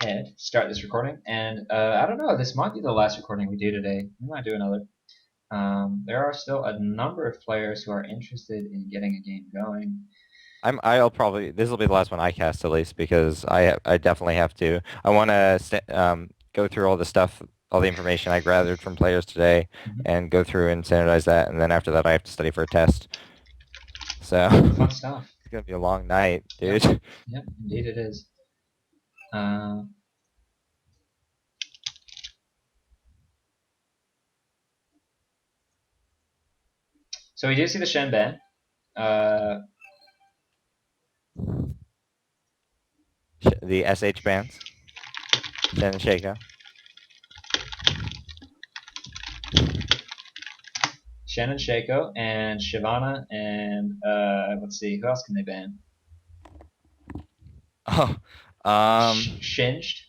ahead, start this recording, and I don't know, this might be the last recording we do today. We might do another. There are still a number of players who are interested in getting a game going. I'll probably this will be the last one I cast at least because I definitely have to. I want to go through all the stuff, all the information I gathered from players today, Mhm. and go through and standardize that, and then after that I have to study for a test. So Fun stuff. it's gonna be a long night, Yep, dude. yep, indeed it is. Uh, so we do see the Shen ban. Uh, The SH bands, Shen and Shaco. Shen and Shaco and Shyvana and let's see, who else can they ban? Oh, um, Shinged.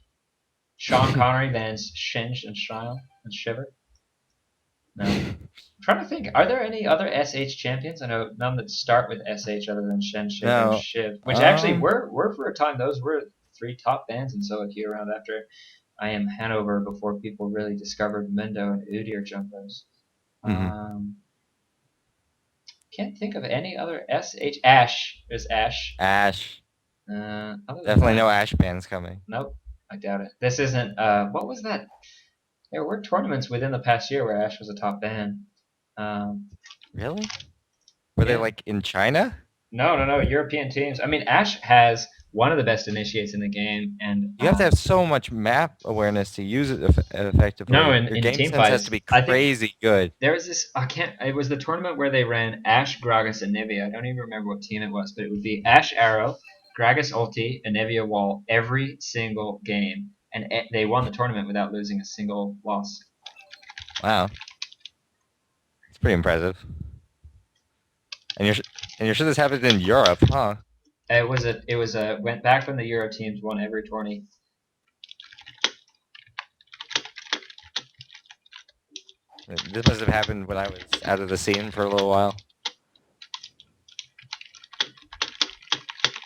Sean Connery bans Shinged and Shile and Shiver. No. I'm trying to think. Are there any other SH champions? I know none that start with SH other than Shen, Shiver, and no, Shiv. Which actually um, were for a time those were three top bands in solo queue around after I Am Hanover before people really discovered Mundo and Udyr jumblers. mhm. Um, can't think of any other SH. Ash. There's Ash. Ash. Other than Definitely that, no Ash bands coming. nope. I doubt it. This isn't. What was that? There were tournaments within the past year where Ash was a top band. Um, Really? Were they yeah. like in China? No, no, no. European teams. I mean, Ash has one of the best initiates in the game, and You have to have so much map awareness to use it no, effectively. Your in game team sense has to fights, be I think crazy good. there was this. I can't. It was the tournament where they ran Ash, Gragas, and Nivea. I don't even remember what team it was, but it would be Ash Arrow, Gragas Ulti, and Nivea Wall every single game, and they won the tournament without losing a single loss. Wow, it's pretty impressive. And you're sure this happened in Europe, huh? It was a went back when the Euro teams won every tourney. This must have happened when I was out of the scene for a little while.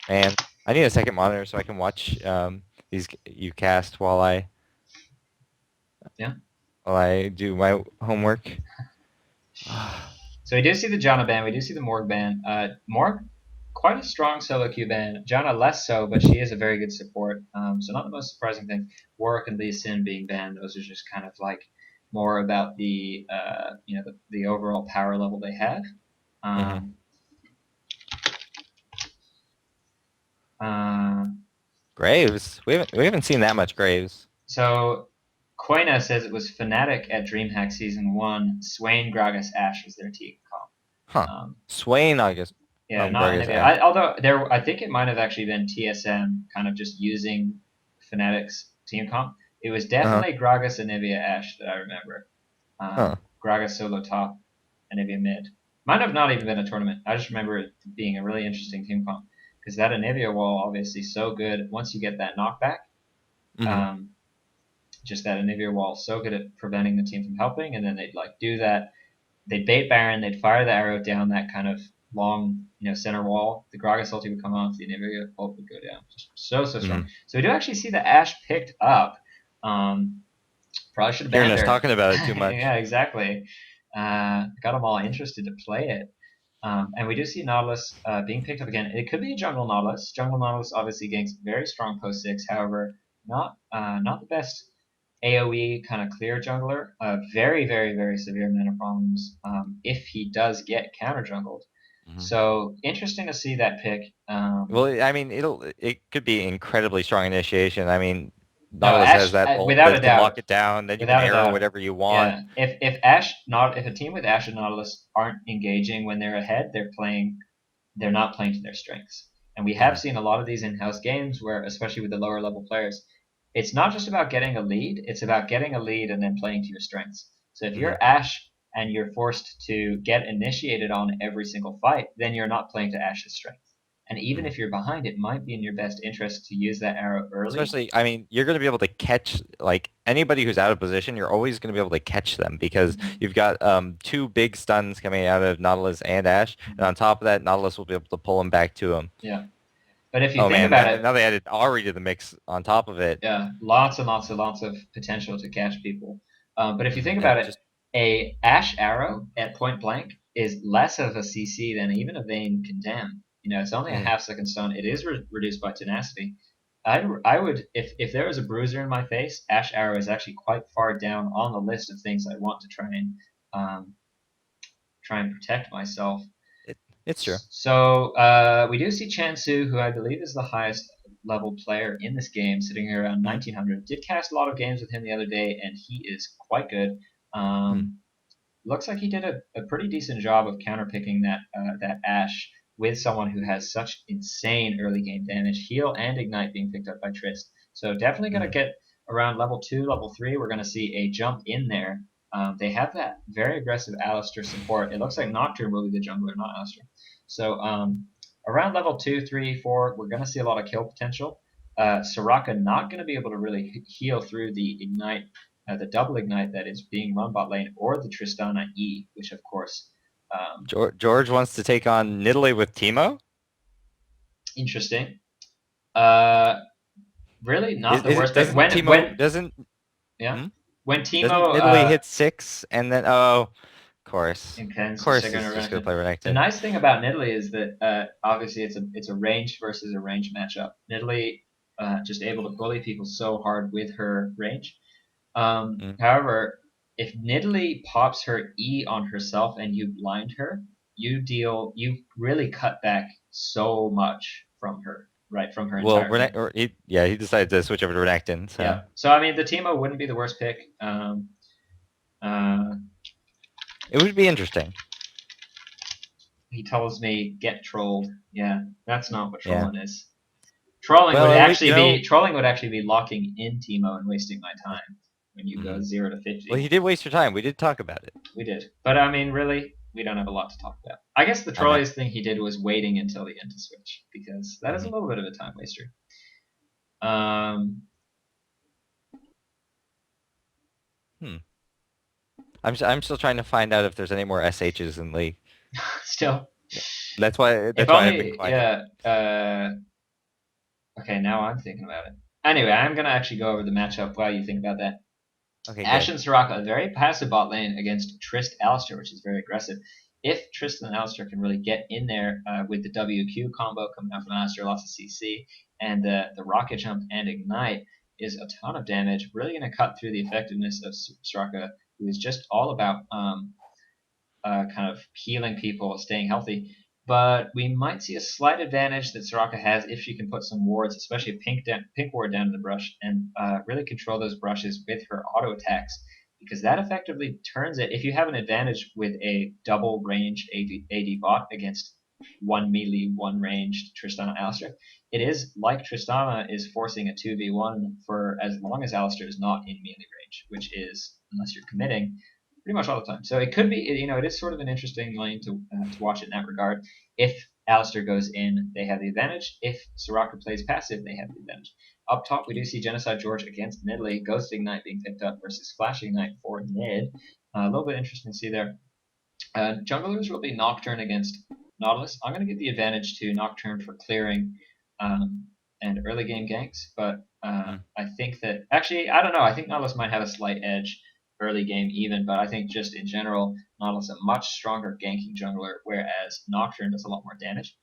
Man, I need a second monitor so I can watch these you cast Yeah. while I do my homework. So we do see the Janna ban. We do see the Morg ban. Morg, quite a strong solo queue ban. Janna less so, but she is a very good support. So not the most surprising thing. Warwick and Lee Sin being banned. Those are just kind of like more about the the overall power level they have. hmm Um, uh, Graves, we haven't seen that much Graves. so Koina says it was Fnatic at DreamHack Season 1. Swain, Gragas, Ash was their team comp. Huh. Um, Swain, I guess. Yeah, not Gragas Nvidia. Ash. Although I think it might have actually been TSM kind of just using Fnatic's team comp. It was Uh-huh. definitely Gragas and Nivea Ash that I remember. Huh. Gragas solo top and Nivea mid. Might have not even been a tournament. I just remember it being a really interesting team comp because that Anivia wall obviously so good. Once you get that knockback, hmm um, just that Anivia wall so good at preventing the team from helping, and then they'd like do that they'd bait Baron, they'd fire the arrow down that kind of long, center wall. The Gragas ulti would come off, the Nivea ult would go down. Just so strong. hmm So we do actually see the Ashe picked up. Um, Probably should have Hearing banned us her. talking about it too much. Yeah, exactly. Got them all interested to play it. And we do see Nautilus being picked up again. It could be a jungle Nautilus. Jungle Nautilus obviously gains very strong post 6, however, not the best AoE kind of clear jungler. Very, very, very severe mana problems if he does get counter jungled. hmm So interesting to see that pick. Well, I mean, it could be incredibly strong initiation. I mean, No, Nautilus has Ash, that ult without a that can doubt, lock it down. Then you can without a arrow doubt. whatever you want. Yeah, if a team with Ashe and Nautilus aren't engaging when they're ahead, they're not playing to their strengths. And we have hmm seen a lot of these in-house games where, especially with the lower level players, it's not just about getting a lead, it's about getting a lead and then playing to your strengths. So if hmm you're Ashe and you're forced to get initiated on every single fight, then you're not playing to Ashe's strength. And even hmm if you're behind, it might be in your best interest to use that arrow early. Especially, I mean, you're going to be able to catch, like, anybody who's out of position, you're always going to be able to catch them because Mhm, you've got two big stuns coming out of Nautilus and Ash, and mhm. on top of that, Nautilus will be able to pull them back to him. Yeah. But if you Oh think man, about it, now they added Ari to the mix on top of it. yeah, lots and lots and lots of potential to catch people. But if you think And about it, just a ash arrow at point blank is less of a CC than even a vein condemn. It's only a yeah. half-second stun. It is reduced by tenacity. I would if there was a bruiser in my face, ash arrow is actually quite far down on the list of things I want to um, try and protect myself. It, it's true. So we do see Chansu, who I believe is the highest level player in this game, sitting here around Hmm. 1900. Did cast a lot of games with him the other day, and he is quite good. Hmm. Looks like he did a pretty decent job of counterpicking that Ash with someone who has such insane early game damage, heal and ignite being picked up by Trist. So definitely going to Hmm. get around level 2, level 3. We're going to see a jump in there. They have that very aggressive Alistair support. It looks like Nocturne will be the jungler, not Alistair. So around level 2, 3, 4, we're going to see a lot of kill potential. Soraka not going to be able to really heal through the ignite, the double ignite that is being run bot lane, or the Tristana E, which of course, George wants to take on Nidalee with Teemo. interesting. Uh, Really not the worst pick. Doesn't Teemo Yeah, hmm? when Doesn't Teemo Nidalee hit 6 and then of intends to course second he's just gonna Renekton. play The Renekton. nice thing about Nidalee is that obviously it's a ranged versus a ranged matchup. Nidalee just able to bully people so hard with her range. Mm. However, if Nidalee pops her E on herself and you blind her, you really cut back so much from her, right, from her Well, entire fight. he decided to switch over to Renekton. So Yeah. So I mean, the Teemo wouldn't be the worst pick. Uh, it would be interesting. he tells me get trolled. Yeah, that's not what Yeah. trolling is. Trolling would Well, at least actually be trolling would actually be locking in Teemo and wasting my time when you go mhm. 0 to 50. Well, he did waste your time. We did talk about it. We did, but I mean, really, we don't have a lot to talk about. I guess the I know. trolliest thing he did was waiting until the end to switch because that is a Hmm. little bit of a time waster. Um, Hmm. I'm still trying to find out if there's any more SHs in League. Still, if That's why I've been only, quiet. yeah. Okay, now I'm thinking about it. Anyway, I'm gonna actually go over the matchup while you think about that. Okay, Ashe good. and Soraka, a very passive bot lane against Trist Alistair, which is very aggressive. If Tristan and Alistair can really get in there with the WQ combo coming out from Alistair, lots of CC, and the rocket jump and ignite is a ton of damage, really going to cut through the effectiveness of Soraka, who is just all about kind of healing people, staying healthy. But we might see a slight advantage that Soraka has if she can put some wards, especially pink ward down in the brush, and really control those brushes with her auto attacks, because that effectively turns it. If you have an advantage with a double ranged AD bot against one melee, one ranged Tristana Alistair, it is like Tristana is forcing a 2v1 for as long as Alistair is not in melee range, which is, unless you're committing, pretty much all the time. So it could be, it is sort of an interesting lane to watch it in that regard. If Alistair goes in, they have the advantage. If Soraka plays passive, they have the advantage. Up top, we do see Genocide George against Nidalee, Ghost Ignite being picked up versus Flash Ignite for Nid. A little bit interesting to see there. Junglers will be Nocturne against Nautilus. I'm going to give the advantage to Nocturne for clearing um, and early game ganks, but Mm. I think that actually, I don't know. I think Nautilus might have a slight edge early game even, but I think just in general, Nautilus is a much stronger ganking jungler, whereas Nocturne does a lot more damage.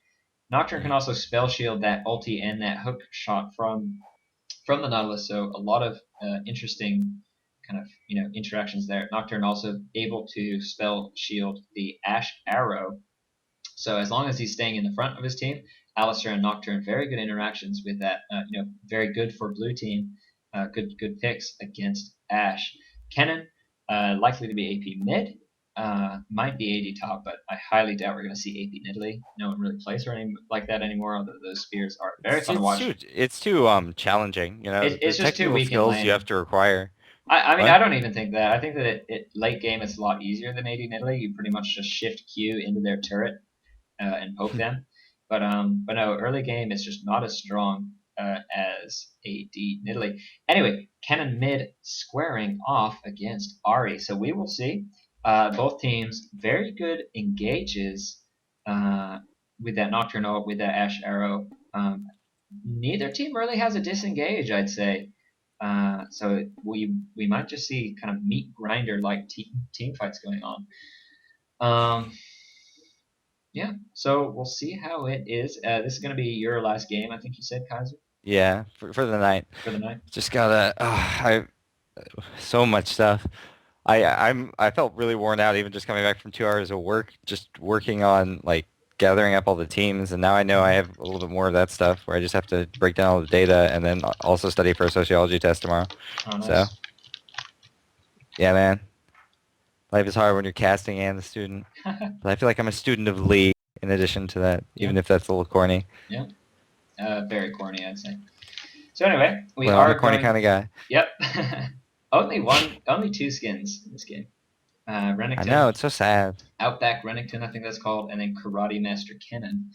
Nocturne can Mm. also spell shield that ulti and that hook shot from the Nautilus, so a lot of interesting kind of interactions there. Nocturne also able to spell shield the Ash Arrow, so as long as he's staying in the front of his team, Alistair and Nocturne very good interactions with that. Very good for blue team. Good picks against Ash. Kennen likely to be AP mid. Might be AD top, but I highly doubt we're going to see AP Nidalee. No one really plays her like that anymore. Although those spears are very fun to watch. It's too challenging. It's The just too technical weak in skills you lane. have to require. I mean, I What? don't even think that. I think that late game it's a lot easier than AD Nidalee. You pretty much just shift Q into their turret and poke them. But no, early game is just not as strong as AD Nidalee. Anyway, Kennen mid squaring off against Ari. So we will see. Both teams very good engages with that Nocturnal, with that Ash Arrow. neither team really has a disengage, I'd say. So we might just see kind of meat grinder like team fights going on. Um, yeah, so we'll see how it is. This is going to be your last game, I think you said, Kaiser, Yeah, for the night. for the night. Just gotta. I so much stuff. I felt really worn out even just coming back from 2 hours of work, just working on like gathering up all the teams, and now I know I have a little bit more of that stuff where I just have to break down all the data and then also study for a sociology test tomorrow. Oh, So nice. yeah, man, life is hard when you're casting and a student. But I feel like I'm a student of League in addition to that, Yeah, even if that's a little corny. yeah. Very corny, I'd say. So anyway, we Well, I'm a are corny kind going. of guy. Yep. Only two skins in this game. I know, Rennington, it's so sad. Outback Rennington, I think that's called, and then Karate Master Kennen.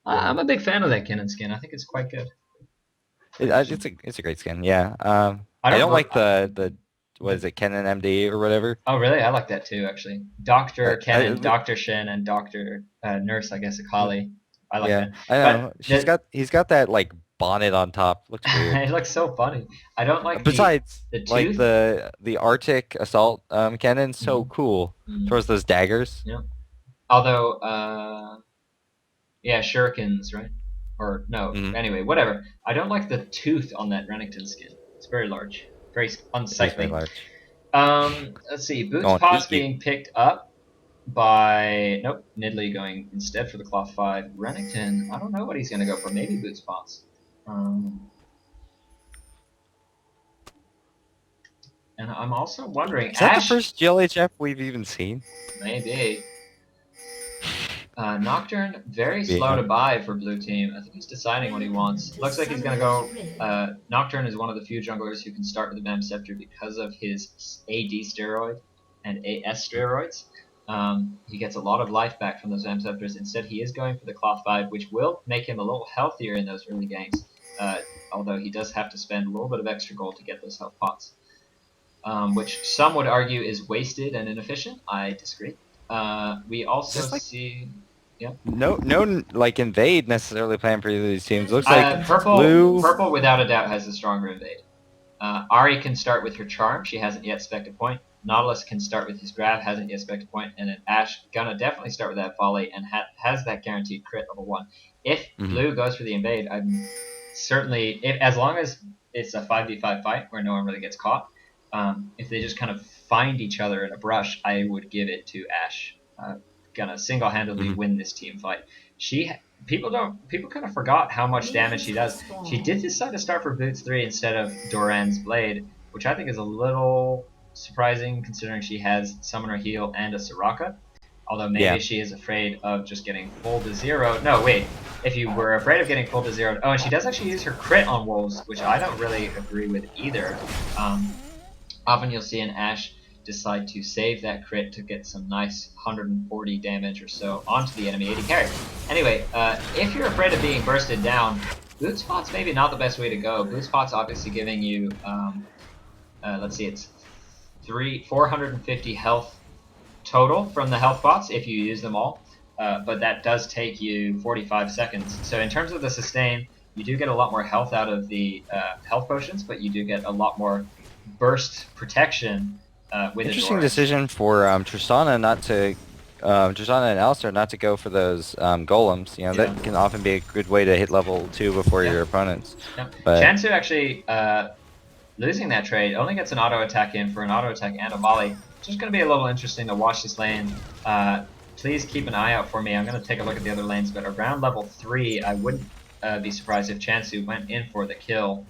I'm a big fan of that Kennen skin. I think it's quite good. It's a great skin. Yeah. I I don't. don't like the what is it, Canon MD or whatever. Oh, really? I like that too, actually. Doctor Kennen, I, Doctor Shin, and Doctor Nurse, I guess, Akali. I like yeah, that. I But know. He's got that like bonnet on top. Looks weird. it looks so funny. I don't like Besides, the like tooth. the Arctic assault cannon, so Mhm. cool. Mm, Throws those daggers. yeah. Although, yeah, shurikens, right? Or no. Hmm. Anyway, whatever. I don't like the tooth on that Rennington skin. It's very large, very It is very unsightly. large. Let's see. Boots Going Potts eat you. being picked up by nope. Nidley going instead for the cloth 5. Rennington. I don't know what he's gonna go for. Maybe Boots Potts. And I'm also wondering, Is that the Ash. first GLHF we've even seen? Maybe. Nocturne, very Being slow to up. buy for blue team. I think he's deciding what he wants. Looks like he's going to go. Nocturne is one of the few junglers who can start with the Vamp Scepter because of his AD steroid and AS steroids. He gets a lot of life back from those Vamp Scepters. Instead, he is going for the Cloth 5, which will make him a little healthier in those early games. Although he does have to spend a little bit of extra gold to get those health pots. Which some would argue is wasted and inefficient. I disagree. We also Just like see. Yeah. no like invade necessarily playing for either of these teams. Looks like Purple, blue. purple without a doubt has a stronger invade. Ari can start with her charm. She hasn't yet spec'd a point. Nautilus can start with his grab, hasn't yet spec'd a point, and then Ash gonna definitely start with that volley and has that guaranteed crit level 1. If Mhm. blue goes for the invade, I'm certainly as long as it's a 5v5 fight where no one really gets caught. If they just kind of find each other in a brush, I would give it to Ash. Gonna single-handedly Mhm. win this team fight. People kind of forgot how much damage she does. She did decide to start for Boots 3 instead of Doran's Blade, which I think is a little surprising considering she has Summoner Heal and a Soraka. Although maybe Yeah. she is afraid of just getting full to 0. No, wait. If you were afraid of getting full to 0. Oh, and she does actually use her crit on Wolves, which I don't really agree with either. Often you'll see an Ash decide to save that crit to get some nice 140 damage or so onto the enemy AD carry. Anyway, if you're afraid of being bursted down, Boot Spot's maybe not the best way to go. Boot Spot's obviously giving you, let's see, it's 450 health total from the health pots if you use them all, but that does take you 45 seconds. So in terms of the sustain, you do get a lot more health out of the health potions, but you do get a lot more burst protection with Interesting endurance. decision for Tristana not to Tristana and Alistair not to go for those golems. You know, Yeah. that can often be a good way to hit level 2 before Yeah. your opponents. Yeah. But Chansu actually losing that trade only gets an auto attack in for an auto attack and a volley. It's just going to be a little interesting to watch this lane. Please keep an eye out for me. I'm going to take a look at the other lanes, but around level 3, I wouldn't be surprised if Chansu went in for the kill.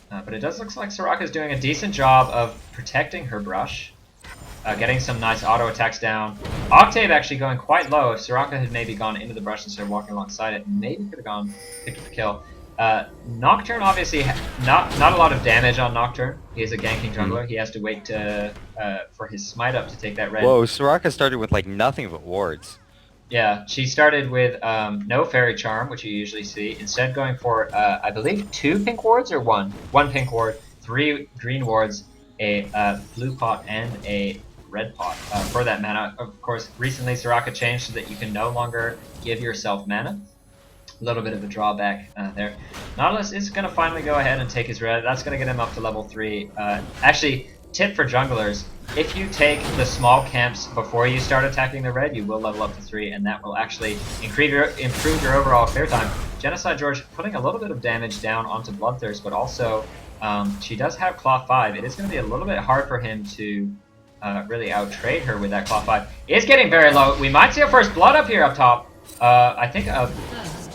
But it does look like Soraka's doing a decent job of protecting her brush, getting some nice auto attacks down. Octave actually going quite low. If Soraka had maybe gone into the brush instead of walking alongside it, maybe could have gone picked up the kill. Nocturne obviously not a lot of damage on Nocturne. He is a ganking jungler. He has to wait for his smite up to take that red. whoa, Soraka started with like nothing but wards. Yeah, she started with no Fairy Charm, which you usually see. Instead going for, I believe, 2 pink wards or 1? 1 pink ward, 3 green wards, a blue pot, and a red pot for that mana. Of course, recently Soraka changed so that you can no longer give yourself mana. A little bit of a drawback there. Nautilus is going to finally go ahead and take his red. That's going to get him up to level 3. Actually, tip for junglers, if you take the small camps before you start attacking the red, you will level up to 3, and that will actually improve your overall clear time. Genocide George putting a little bit of damage down onto Bloodthirst, but also she does have Claw 5. It is going to be a little bit hard for him to really out-trade her with that Claw 5. It's getting very low. We might see a first blood up here up top. I think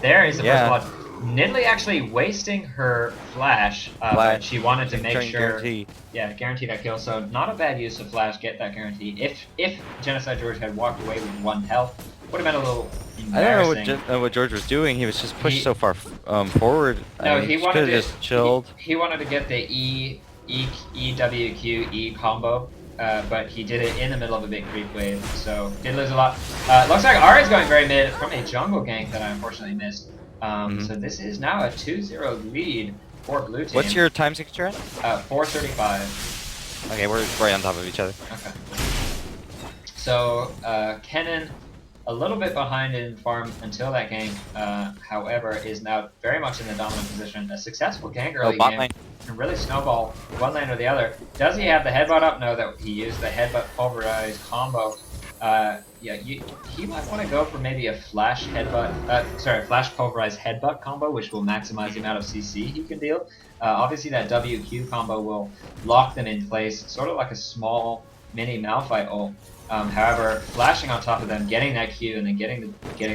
there is the first blood. Nidalee actually wasting her flash, but she wanted to make sure, guarantee that kill. So not a bad use of flash, get that guarantee. If Genocide George had walked away with 1 health, would have been a little embarrassing. I don't know what George was doing. He was just pushed so far forward. No, I mean, he wanted to just chilled. He wanted to get the E combo. But he did it in the middle of a big creep wave, so did lose a lot. Looks like Ari's going very mid from a jungle gank that I unfortunately missed. So this is now a 2-0 lead for blue team. What's your time signature at? 4:35. Okay, we're right on top of each other. Okay. So Kennen, a little bit behind in farm until that gank, however, is now very much in the dominant position. A successful gank early game. Lane. Can really snowball one lane or the other. Does he have the headbutt up? No, that he used the headbutt pulverize combo. He might want to go for maybe a flash flash pulverize headbutt combo, which will maximize the amount of CC he can deal. Obviously, that WQ combo will lock them in place, sort of like a small mini Malphite ult. However, flashing on top of them, getting that Q, and then getting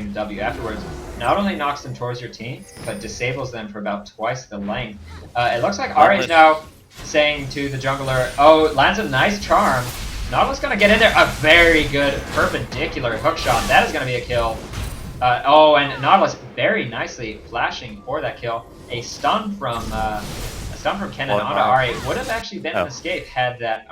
the W afterwards, not only knocks them towards your team, but disables them for about twice the length. It looks like Ari's now saying to the jungler, oh, lands a nice charm. Nautilus gonna get in there. A very good perpendicular hookshot. That is gonna be a kill. And Nautilus very nicely flashing for that kill. A stun from Kennen onto Ari would have actually been an escape had that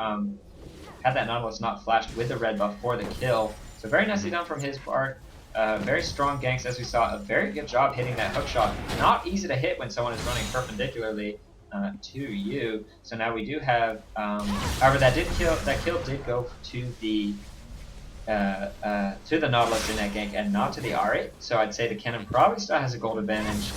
Nautilus not flashed with the red buff for the kill. So very nicely done from his part. Very strong ganks, as we saw. A very good job hitting that hook shot. Not easy to hit when someone is running perpendicularly to you. So now we do have. However, that kill did go to the Nautilus in that gank and not to the Ari. So I'd say the Kennen probably still has a gold advantage.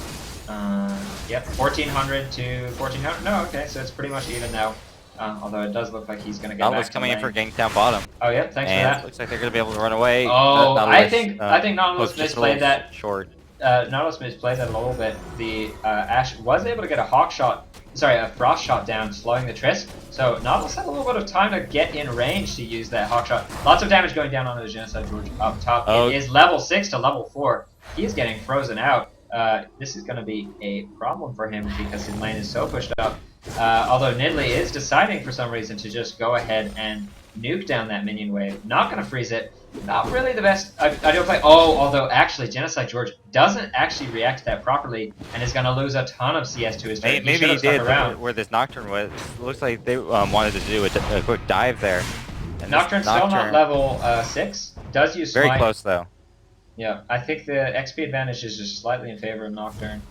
Yep, 1400 to 1400. No, okay, so it's pretty much even now. Although it does look like he's going to get back Nautilus coming in for gank down bottom. Oh yeah, thanks for that. Looks like they're going to be able to run away. Oh, Nautilus, I think Nautilus misplayed that. Short. Nautilus misplayed that a little bit. The Ashe was able to get a frost shot down, slowing the Trisk. So Nautilus had a little bit of time to get in range to use that hawk shot. Lots of damage going down onto the Genocide George up top. Oh. It is level 6 to level 4. He is getting frozen out. This is going to be a problem for him because his lane is so pushed up. Although Nidalee is deciding for some reason to just go ahead and nuke down that minion wave. Not going to freeze it. Not really the best ideal play. Oh, although actually Genocide George doesn't actually react to that properly and is going to lose a ton of CS to his turret. Maybe he did where this Nocturne was. It looks like they wanted to do a quick dive there. And Nocturne's still not level 6. Does use Smite. Very close though. Yeah, I think the XP advantage is just slightly in favor of Nocturne.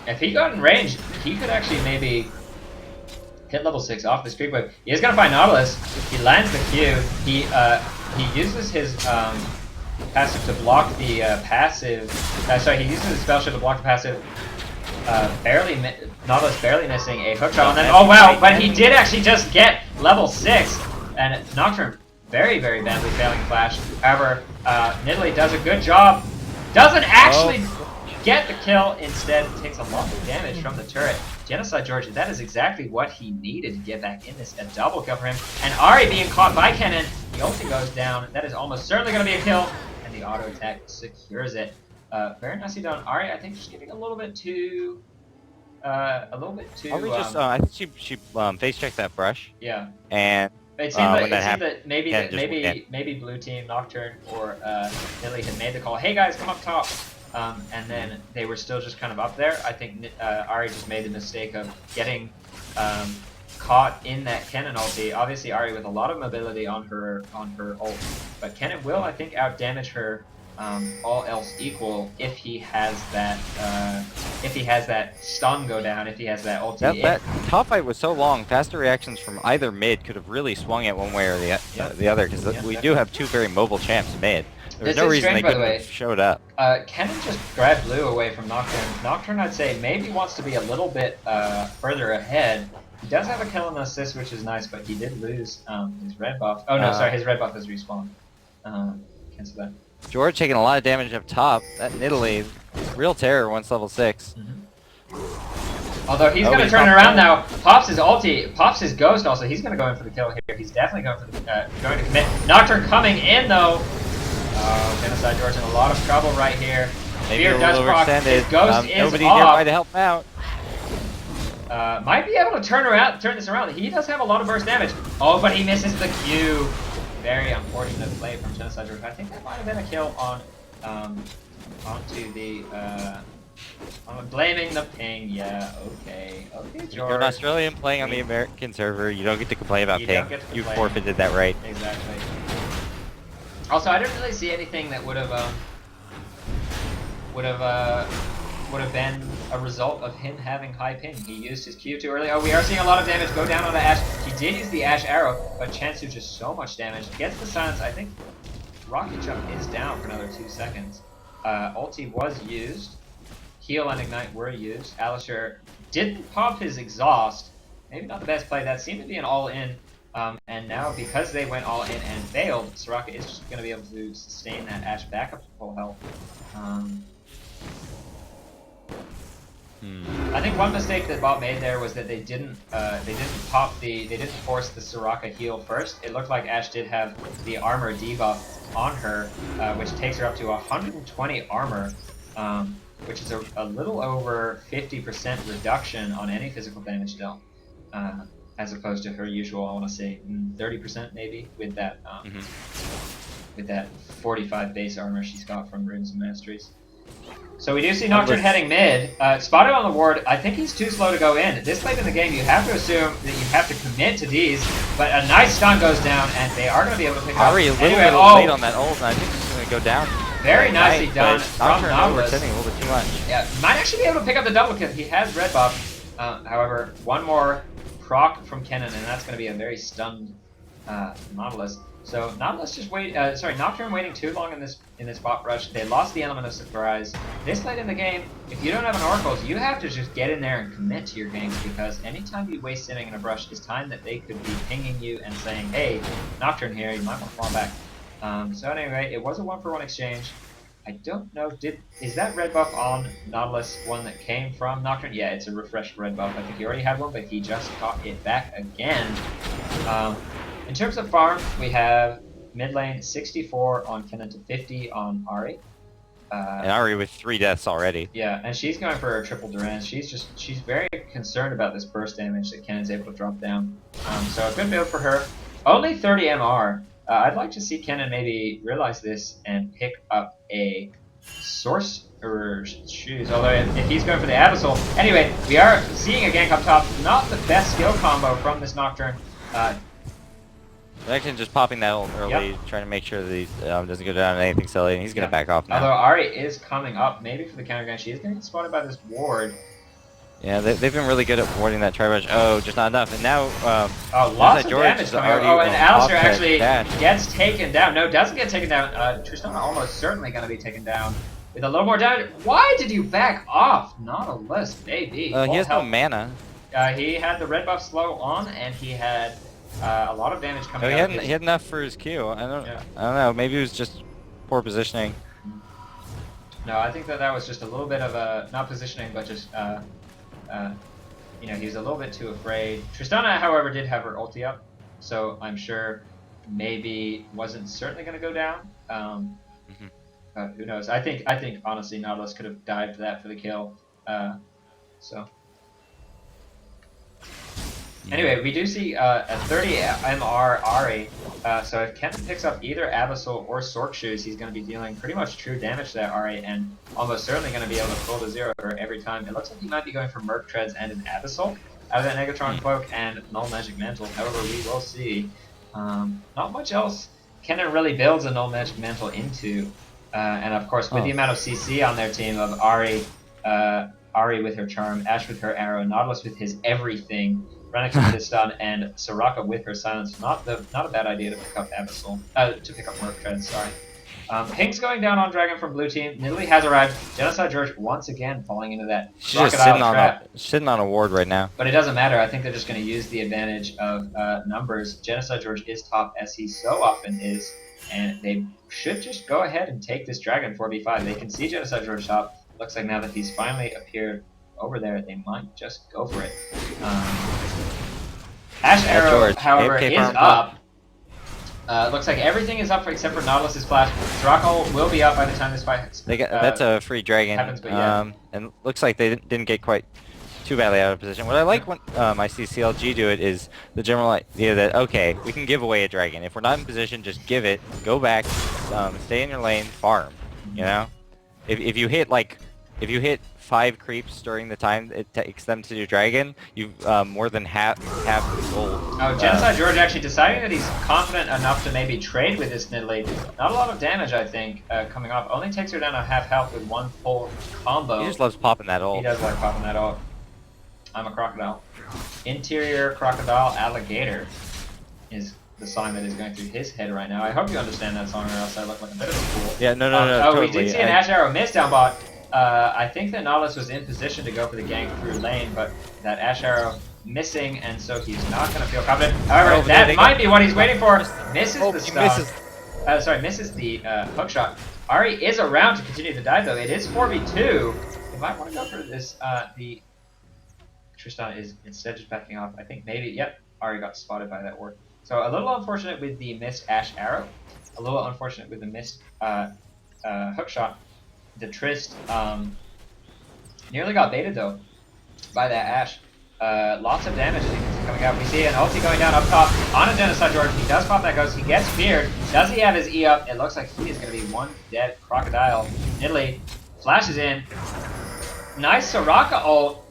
If he got in range, he could actually maybe hit level 6 off this creep wave. He is going to find Nautilus. He lands the Q. He uses his passive to block the passive. He uses his spell shield to block the passive. Nautilus barely missing a hook shot. And then, oh wow, but he did actually just get level 6. And Nocturne very, very badly failing flash. However, Nidalee does a good job. Doesn't actually get the kill. Instead, takes a lot of damage from the turret. Genocide George, that is exactly what he needed to get back in this. A double kill for him. And Ari being caught by Kennen. The ulti goes down. That is almost certainly going to be a kill. And the auto attack secures it. Very nicely done. Ari, I think she's getting a little bit too... I think she face checked that brush. Yeah. And it seemed that maybe blue team, Nocturne, or Nidalee had made the call. Hey guys, come up top. And then they were still just kind of up there. I think Ari just made the mistake of getting caught in that Kennen ulti. Obviously, Ari with a lot of mobility on her ult, but Kennen will, I think, out damage her. All else equal, if he has that stun go down, if he has that ulti. That top fight was so long. Faster reactions from either mid could have really swung it one way or the other, because we do have two very mobile champs mid. There's This no is reason strange, they by the couldn't have way. showed up. Kennen just grabbed blue away from Nocturne. Nocturne, I'd say, maybe wants to be a little bit further ahead. He does have a kill and assist, which is nice, but he did lose his red buff. Oh no, sorry, his red buff is respawned. Cancel that. George taking a lot of damage up top. That Nidalee, real terror once level 6. Although he's going to turn around now. Pops his ulti, pops his ghost also. He's going to go in for the kill here. He's definitely going for the going to commit. Nocturne coming in though. Oh, Genocide George in a lot of trouble right here. Maybe Fear a little does proc. His ghost is nobody off. nearby to help him out. Might be able to turn this around. He does have a lot of burst damage. Oh, but he misses the Q. Very unfortunate play from Genocide George. I think that might have been a kill on onto the I'm blaming the ping. Yeah, okay, George. You're an Australian playing on the American server. You don't get to complain about ping. You forfeited that right. Exactly. Also, I didn't really see anything that would have been a result of him having high ping. He used his Q too early. Oh, we are seeing a lot of damage go down on the Ashe. He did use the Ashe arrow, but Chansu just so much damage. Gets the silence. I think Rocket Jump is down for another 2 seconds. Ulti was used. Heal and Ignite were used. Alisher didn't pop his exhaust. Maybe not the best play. That seemed to be an all-in. And now, because they went all in and failed, Soraka is just going to be able to sustain that Ashe back up to full health. I think one mistake that Bot made there was that they didn't force the Soraka heal first. It looked like Ashe did have the armor debuff on her, which takes her up to 120 armor, which is a little over 50% reduction on any physical damage dealt, as opposed to her usual, I want to say 30% maybe with that with that 45 base armor she's got from Runes and Masteries. So we do see Nocturne heading mid. Spotted on the ward. I think he's too slow to go in. This late in the game, you have to assume that you have to commit to these. But a nice stun goes down, and they are going to be able to pick up. Ari a little bit late on that ult, and I think he's going to go down. Very nicely done from Nautilus. Overextending a little bit too much. Yeah, might actually be able to pick up the double kill. He has red buff. However, one more proc from Kennen, and that's going to be a very stunned Nautilus. So Nautilus just Nocturne waiting too long in this bot rush. They lost the element of surprise. This late in the game, if you don't have an Oracles, you have to just get in there and commit to your ganks, because anytime you waste sitting in a brush is time that they could be pinging you and saying, hey, Nocturne here, you might want to fall back. So anyway, it was a 1-for-1 exchange. I don't know, is that red buff on Nautilus one that came from Nocturne? Yeah, it's a refreshed red buff. I think he already had one, but he just caught it back again. In terms of farm, we have mid lane 64 on Kennen to 50 on Ari. And Ari with 3 deaths already. Yeah, and she's going for a triple Duran. She's very concerned about this burst damage that Kennen's able to drop down. So a good build for her. Only 30 MR. I'd like to see Kennen maybe realize this and pick up a Sorcerer's Shoes, although if he's going for the Abyssal. Anyway, we are seeing a gank up top. Not the best skill combo from this Nocturne. Actually, just popping that ult early, trying to make sure that he doesn't go down to anything silly, and he's going to back off now. Although Ari is coming up, maybe for the counter gun. She is going to get spotted by this ward. Yeah, they've been really good at warding that tri-rush. Oh, just not enough. And now, lots of damage coming out. Oh, and Alisher actually gets taken down. No, doesn't get taken down. Tristana almost certainly going to be taken down with a little more damage. Why did you back off? Nautilus, baby. He has no mana. He had the red buff slow on, and he had a lot of damage coming out. He had enough for his Q. I don't know. Maybe it was just poor positioning. No, I think that was just a little bit of a, not positioning, but just you know, he was a little bit too afraid. Tristana, however, did have her ulti up, so I'm sure maybe wasn't certainly going to go down. Who knows? I think honestly, Nautilus could have dived that for the kill. So anyway, we do see a 30 MR Ari. So if Kennen picks up either Abyssal or Sork Shoes, he's going to be dealing pretty much true damage to that Ari, and almost certainly going to be able to pull to 0 every time. It looks like he might be going for Merc Treads and an Abyssal out of that Negatron Cloak and Null Magic Mantle. However, we will see. Not much else Kennen really builds a Null Magic Mantle into. And of course, with the amount of CC on their team of Ari with her Charm, Ashe with her Arrow, Nautilus with his everything, Renix with his stun, and Soraka with her silence. Not a bad idea to pick up Abyssal. To pick up Merc Tread, sorry. Pink's going down on Dragon from blue team. Nidalee has arrived. Genocide George once again falling into that She's just sitting on a ward right now. But it doesn't matter. I think they're just going to use the advantage of numbers. Genocide George is top as he so often is, and they should just go ahead and take this Dragon 4v5. They can see Genocide George top. Looks like now that he's finally appeared over there, they might just go for it. Ash Arrow, however, is up. Looks like everything is up except for Nautilus's flash. Soraka will be up by the time this fight that's a free dragon. Happens, but yeah. And looks like they didn't get quite too badly out of position. What I like when I see CLG do it is the general idea that, okay, we can give away a dragon. If we're not in position, just give it, go back, stay in your lane, farm. You know, if you hit 5 creeps during the time it takes them to do dragon, you've more than half the gold. Oh, Genocide George actually deciding that he's confident enough to maybe trade with this Nidalee. Not a lot of damage, I think, coming off. Only takes her down to half health with one full combo. He just loves popping that ult. He does like popping that ult. I'm a crocodile. Interior crocodile alligator is the song that is going through his head right now. I hope you understand that song, or else I look like a bit of a fool. Yeah, no, totally. totally. We did see an Ash Arrow miss down bot. I think that Nautilus was in position to go for the gank through lane, but that Ash Arrow missing, and so he's not going to feel confident. However, that might be what he's waiting for. Misses the stun. Misses the hook shot. Ahri is around to continue to dive, though. It is 4v2. They might want to go for this. The Tristan is instead just backing off. I think maybe, yep, Ahri got spotted by that ward. So a little unfortunate with the missed Ash Arrow. A little unfortunate with the missed hook shot. The Trist nearly got baited though by that Ash. Lots of damage as you can see coming out. We see an ulti going down up top on a Genocide George. He does pop that ghost. He gets feared. Does he have his E up? It looks like he is going to be one dead crocodile. Nidalee flashes in. Nice Soraka ult.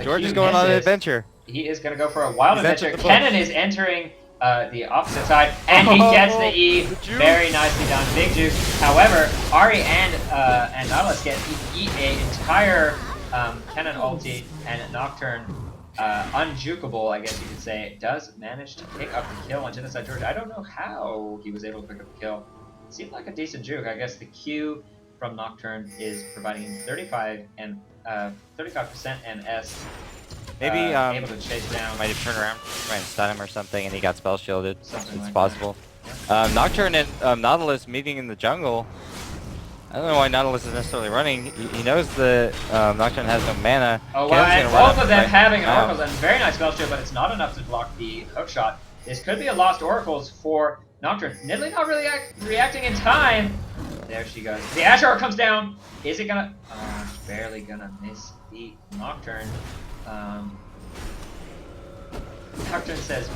George is going on an adventure. He is going to go for a wild adventure. Kennen is entering the opposite side, and he gets the E. Very nicely done. Big juice. However, Ahri and Nautilus get an entire Kennen ulti, and Nocturne, unjukable, I guess you could say, does manage to pick up the kill on Genocide George. I don't know how he was able to pick up the kill. It seemed like a decent juke. I guess the Q from Nocturne is providing him 35% MS. Maybe able to chase down. Might have turned around, try and stun him or something, and he got spell shielded. Something it's like possible. Yeah. Nocturne and Nautilus meeting in the jungle. I don't know why Nautilus is necessarily running. He knows the Nocturne has no mana. Oh, well, and both of them having oracles and very nice spell shield, but it's not enough to block the hook shot. This could be a lost oracles for Nocturne. Nidalee not really reacting in time. There she goes. The Ash Arrow comes down. Is it gonna? Barely gonna miss the Nocturne. Nocturne says,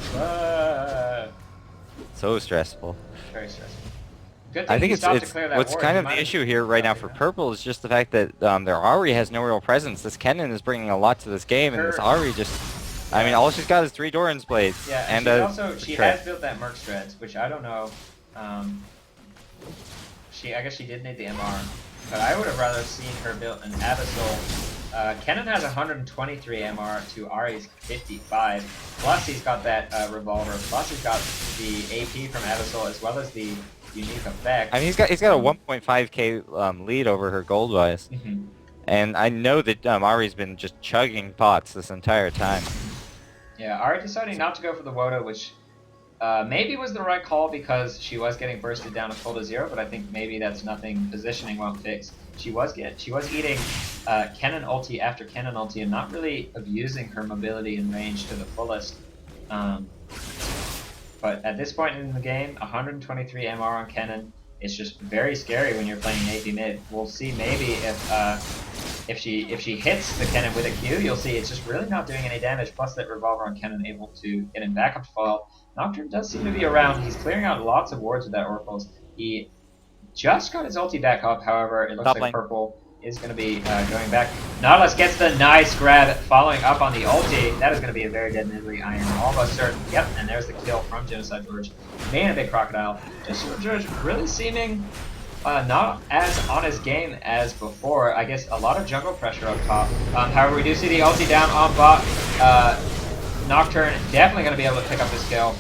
so stressful. Very stressful. Good thing I think it's what's kind of the issue here right now for Purple is just the fact that their Ahri has no real presence. This Kennen is bringing a lot to this game, and this Ahri just, I mean, all she's got is 3 Doran's blades. Yeah, and she has built that Merc Shreds, which I don't know. I guess she did need the MR, but I would have rather seen her build an Abyssal. Kennen has 123 MR to Ahri's 55. Plus he's got that revolver. Plus he's got the AP from Abyssal as well as the unique effect. I mean, he's got a 1.5k lead over her gold wise, and I know that Ahri's been just chugging pots this entire time. Yeah, Ahri deciding not to go for the Woda, which maybe was the right call because she was getting bursted down to full to 0, but I think maybe that's nothing positioning won't fix. She was eating Kennen ulti after Kennen ulti and not really abusing her mobility and range to the fullest. But at this point in the game, 123 MR on Kennen is just very scary when you're playing AP mid. We'll see maybe if she hits the Kennen with a Q, you'll see it's just really not doing any damage. Plus that revolver on Kennen able to get him back up to foil. Nocturne does seem to be around. He's clearing out lots of wards with that oracles. He just got his ulti back up, however, it looks like Purple is going to be going back. Nautilus gets the nice grab following up on the ulti. That is going to be a very dead Nidalee Iron. Almost certain. Yep, and there's the kill from Genocide George. Being a big crocodile. Genocide George really seeming not as on his game as before. I guess a lot of jungle pressure up top. However, we do see the ulti down on bot. Nocturne definitely going to be able to pick up this kill.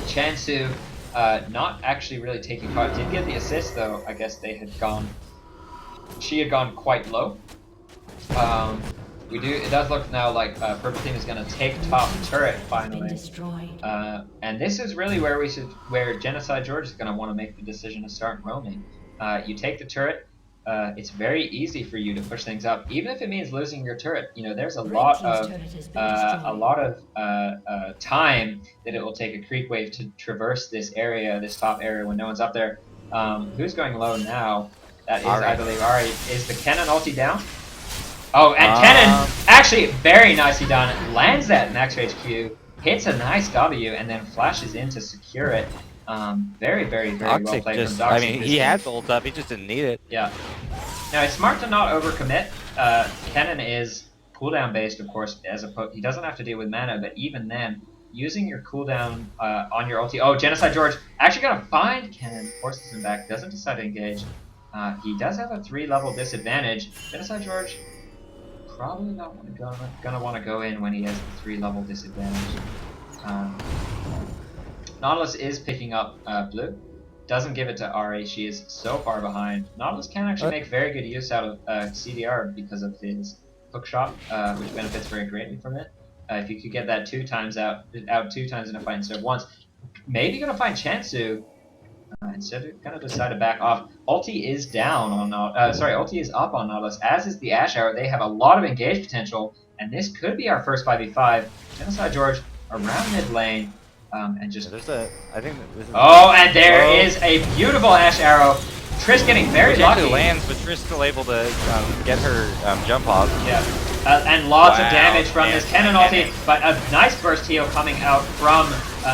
Chansu not actually really taking part. Did get the assist though. I guess they had gone. She had gone quite low. It does look now like Purple Team is going to take top turret finally. And this is really where Genocide George is going to want to make the decision to start roaming. You take the turret. It's very easy for you to push things up, even if it means losing your turret. You know, there's a lot of time that it will take a creep wave to traverse this area, this top area, when no one's up there. Who's going low now? That is, I believe, Ari. Is the Kennen ulti down? Oh, and Kennen, actually, very nicely done. Lands that max rage Q, hits a nice W, and then flashes in to secure it. Very, very, very well played from Doxic. I mean, he had the ult up, he just didn't need it. Yeah. Now, it's smart to not overcommit. Kennen is cooldown based, of course, he doesn't have to deal with mana, but even then, using your cooldown on your ulti. Oh, Genocide George actually gonna find Kennen, forces him back, doesn't decide to engage. He does have a 3-level disadvantage. Genocide George probably not gonna want to go in when he has the 3-level disadvantage. Nautilus is picking up blue. Doesn't give it to Ari. She is so far behind. Nautilus can actually make very good use out of CDR because of his hook shot, which benefits very greatly from it. If you could get that 2 times out 2 times in a fight instead of once, maybe gonna find Chansu. Instead of kind of decide to back off. Ulti is down on Ulti is up on Nautilus, as is the Ash Arrow. They have a lot of engage potential, and this could be our first 5v5. Genocide George around mid lane, and just. I think this is. Oh, and there is a beautiful Ash Arrow. Triss getting very lucky. Lands, but Triss still able to get her jump off. Yeah. And lots of damage from this Kennen ulti, but a nice burst heal coming out from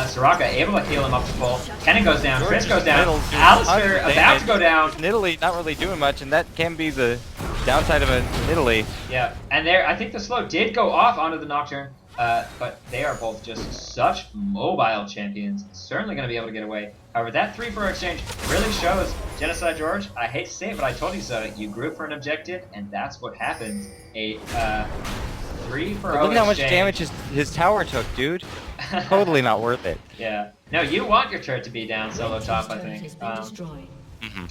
Soraka, able to heal him up to full. Kennen goes down, Triss goes down, Alistair about to go down. Nidalee not really doing much, and that can be the downside of a Nidalee. Yeah, and there, I think the slow did go off onto the Nocturne, but they are both just such mobile champions, certainly going to be able to get away. However, that 3-4 exchange really shows Genocide George, I hate to say it, but I told you so. You group for an objective, and that's what happens. A 3-4 exchange. Look at how much damage his tower took, dude. Totally not worth it. Yeah. No, you want your turret to be down solo top, I think.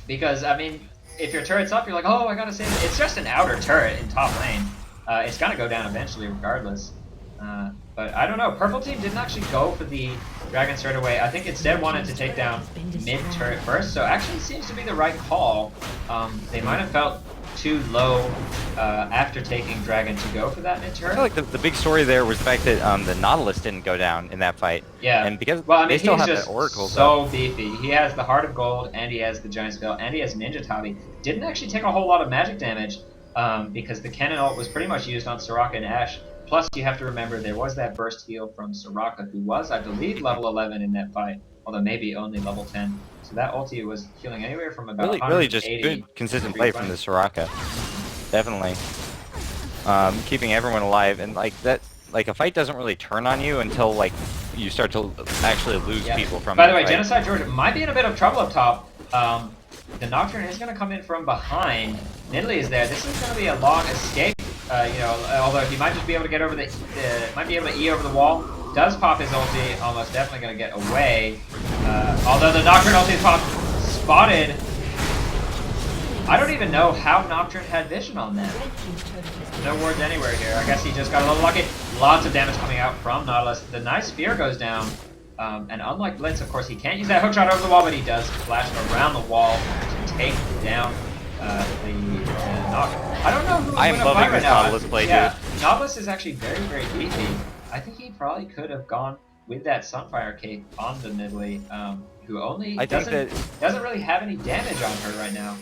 Because, I mean, if your turret's up, you're like, oh, I gotta save it. It's just an outer turret in top lane. It's gonna go down eventually regardless. But I don't know, Purple Team didn't actually go for the Dragon straight away. I think instead wanted to take down mid-turret first, so actually seems to be the right call. They might have felt too low after taking Dragon to go for that mid-turret. I feel like the big story there was the fact that the Nautilus didn't go down in that fight. Yeah, and because well, I mean, they still he's have just the Oracle. So beefy. He has the Heart of Gold, and he has the Giant Spell, and he has Ninja Tabi. Didn't actually take a whole lot of magic damage because the Kennen ult was pretty much used on Soraka and Ashe. Plus, you have to remember there was that burst heal from Soraka, who was, I believe, level 11 in that fight, although maybe only level 10. So that ulti was healing anywhere from about really just good, consistent play from the Soraka. Definitely, keeping everyone alive, and like that, like a fight doesn't really turn on you until like you start to actually lose people from. By the way, fight. Genocide George might be in a bit of trouble up top. The Nocturne is going to come in from behind. Nidalee is there. This is going to be a long escape. You know, although he might just be able to get over might be able to E over the wall. Does pop his ulti, almost definitely going to get away. Although the Nocturne ulti pop spotted. I don't even know how Nocturne had vision on that. No words anywhere here. I guess he just got a little lucky. Lots of damage coming out from Nautilus. The nice spear goes down. And unlike Blitz, of course, he can't use that hookshot over the wall, but he does flash around the wall to take down the Nocturne. I don't know who I am loving this Nautilus play, dude. Nautilus is actually very, very beefy. I think he probably could have gone with that Sunfire Cape on the Nidalee, who only doesn't really have any damage on her right now.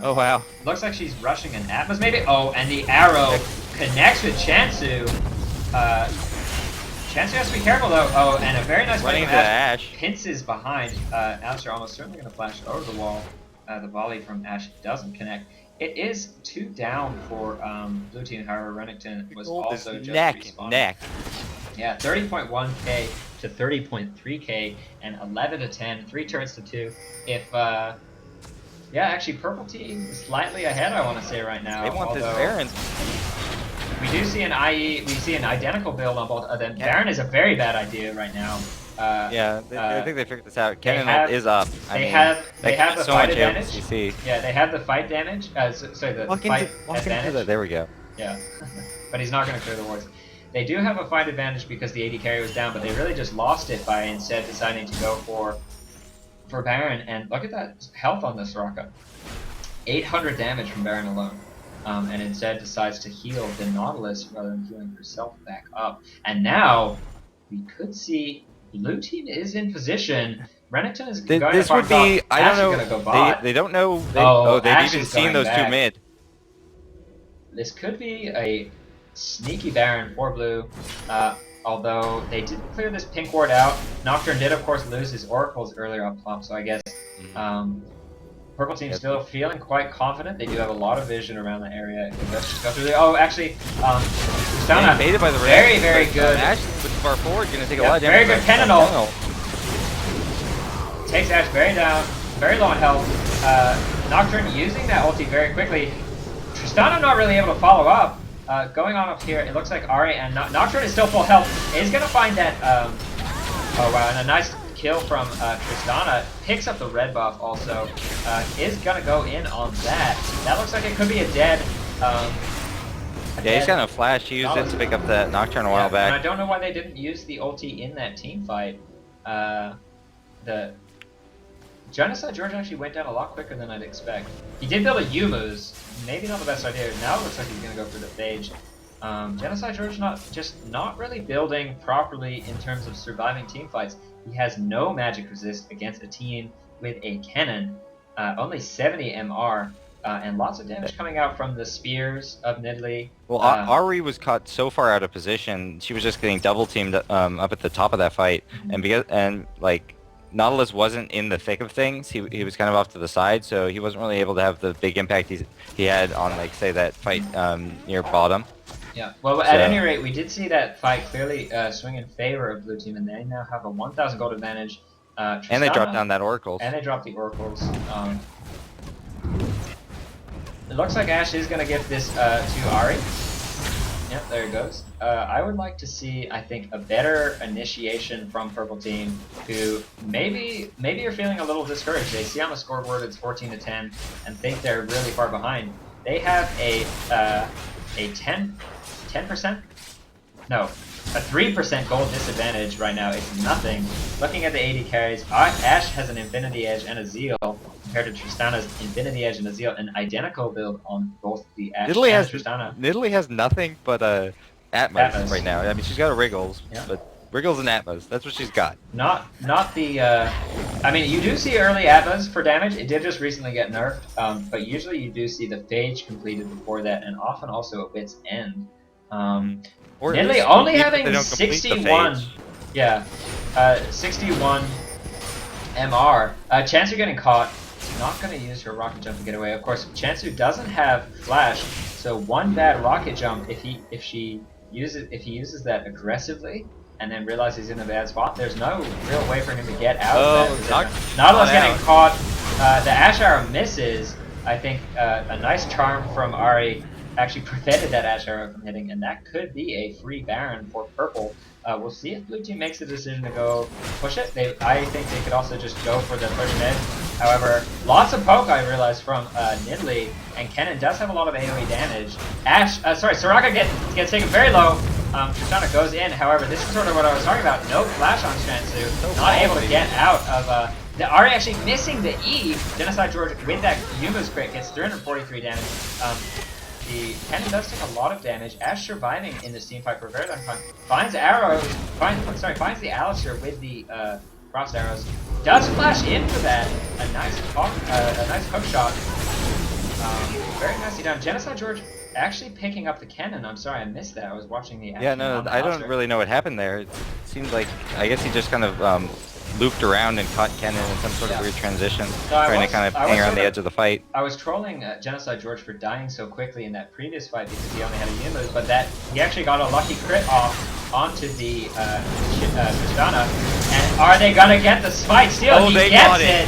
Oh wow. Looks like she's rushing an Atmos maybe? Oh, and the arrow connects with Chansu. Chansu has to be careful though. Oh, and a very nice play from Ashe. Pinces behind. Alistair almost certainly going to flash over the wall. The volley from Ashe doesn't connect. It is 2 down for Blue Team, however, Renekton was also just respawned. Yeah, 30.1k to 30.3k and 11 to 10, 3 turns to 2. If, yeah, actually, Purple Team is slightly ahead, I want to say right now. They want this Baron. We do see an identical build on both of them. Baron is a very bad idea right now. Yeah, I think they figured this out. They Cannon ult have is up. I they mean, have that they could have be the so fight much advantage. AOCC. Yeah, they have the fight damage. Sorry, the fight Walk into advantage. that. There we go. Yeah, but he's not going to clear the wards. They do have a fight advantage because the AD carry was down, but they really just lost it by instead deciding to go for Baron. And look at that health on the Soraka. 800 damage from Baron alone. And instead decides to heal the Nautilus rather than healing herself back up. And now we could see blue team is in position. Renekton is going to This farm would be. top. I Ash don't is know. going to go bot. They don't know. Oh, They've Ash even is seen going those two back. mid. This could be a sneaky Baron for blue. Although they didn't clear this pink ward out. Nocturne did, of course, lose his oracles earlier up top, so I guess purple team still feeling quite confident. They do have a lot of vision around the area. Let's just go through there. Oh, actually, Tristana, Baited by the very, very good. Ash with far forward, gonna take a lot of very damage. good Penanol. Takes Ash very down, very low on health. Nocturne using that ulti very quickly. Tristana not really able to follow up. Going on up here, it looks like Ari and Nocturne is still full health. Is gonna find that. Oh wow, and a nice kill from Tristana. Picks up the red buff also. Is gonna go in on that. That looks like it could be a dead. He's got a flash. He used it to pick up that Nocturne a while back. And I don't know why they didn't use the ulti in that team fight. The Genocide George actually went down a lot quicker than I'd expect. He did build a Yumu's. Maybe not the best idea. Now it looks like he's gonna go for the Phage. Genocide George not really building properly in terms of surviving team fights. He has no magic resist against a team with a cannon, only 70 MR, and lots of damage coming out from the spears of Nidalee. Well, Ari was caught so far out of position. She was just getting double teamed up at the top of that fight, and like Nautilus wasn't in the thick of things. He was kind of off to the side, so he wasn't really able to have the big impact he had on, like, say, that fight near bottom. Yeah, well, at any rate, we did see that fight clearly swing in favor of blue team, and they now have a 1,000 gold advantage. Tristana, and they dropped down that Oracles. And they dropped the Oracles. It looks like Ash is going to give this to Ari. Yep, there it goes. I would like to see, I think, a better initiation from Purple Team, who maybe are feeling a little discouraged. They see on the scoreboard it's 14-10 and think they're really far behind. They have a 10%? No, a 3% gold disadvantage right now. It's nothing. Looking at the AD carries, Ash has an Infinity Edge and a Zeal compared to Tristana's Infinity Edge and a Zeal, an identical build on both the Ash and Tristana. Nidalee has nothing but Atmos right now. I mean, she's got a Wriggles, but Wriggles and Atmos, that's what she's got. Not the, I mean, you do see early Atmos for damage. It did just recently get nerfed, but usually you do see the Phage completed before that, and often also a Wit's End. Nidalee only having 61, 61 MR. Chansu getting caught. Not going to use her rocket jump to get away. Of course, Chansu doesn't have flash, so one bad rocket jump, if he uses that aggressively and then realizes he's in a bad spot, there's no real way for him to get out of that. Nautilus getting caught. The Ash Arrow misses. I think a nice charm from Ari actually prevented that Ash Arrow from hitting, and that could be a free Baron for purple. We'll see if blue team makes the decision to go push it. I think they could also just go for the push mid. However, lots of poke, I realized, from Nidalee, and Kennen does have a lot of AoE damage. Soraka gets taken very low. Tristana goes in. However, this is sort of what I was talking about. No flash on Chansu. Not able to get out of... the Ari actually missing the E. Genocide George with that Yumu's crit gets 343 damage. The Kennen does take a lot of damage. Ash surviving in this team fight for a very long time. Finds arrows. Finds the Alistair with the cross arrows. Does flash in for that. A nice hook shot. Very nicely done. Genocide George actually picking up the Kennen. I'm sorry, I missed that. I was watching the action. Yeah, no, I don't really know what happened there. It seemed like, I guess he just kind of looped around and caught Kennen in some sort of weird transition, trying to kind of hang around the edge of the fight. I was trolling Genocide George for dying so quickly in that previous fight because he only had a Yumu, but that he actually got a lucky crit off onto the Tristana. And are they gonna get the spike steal? Oh, he they gets got it!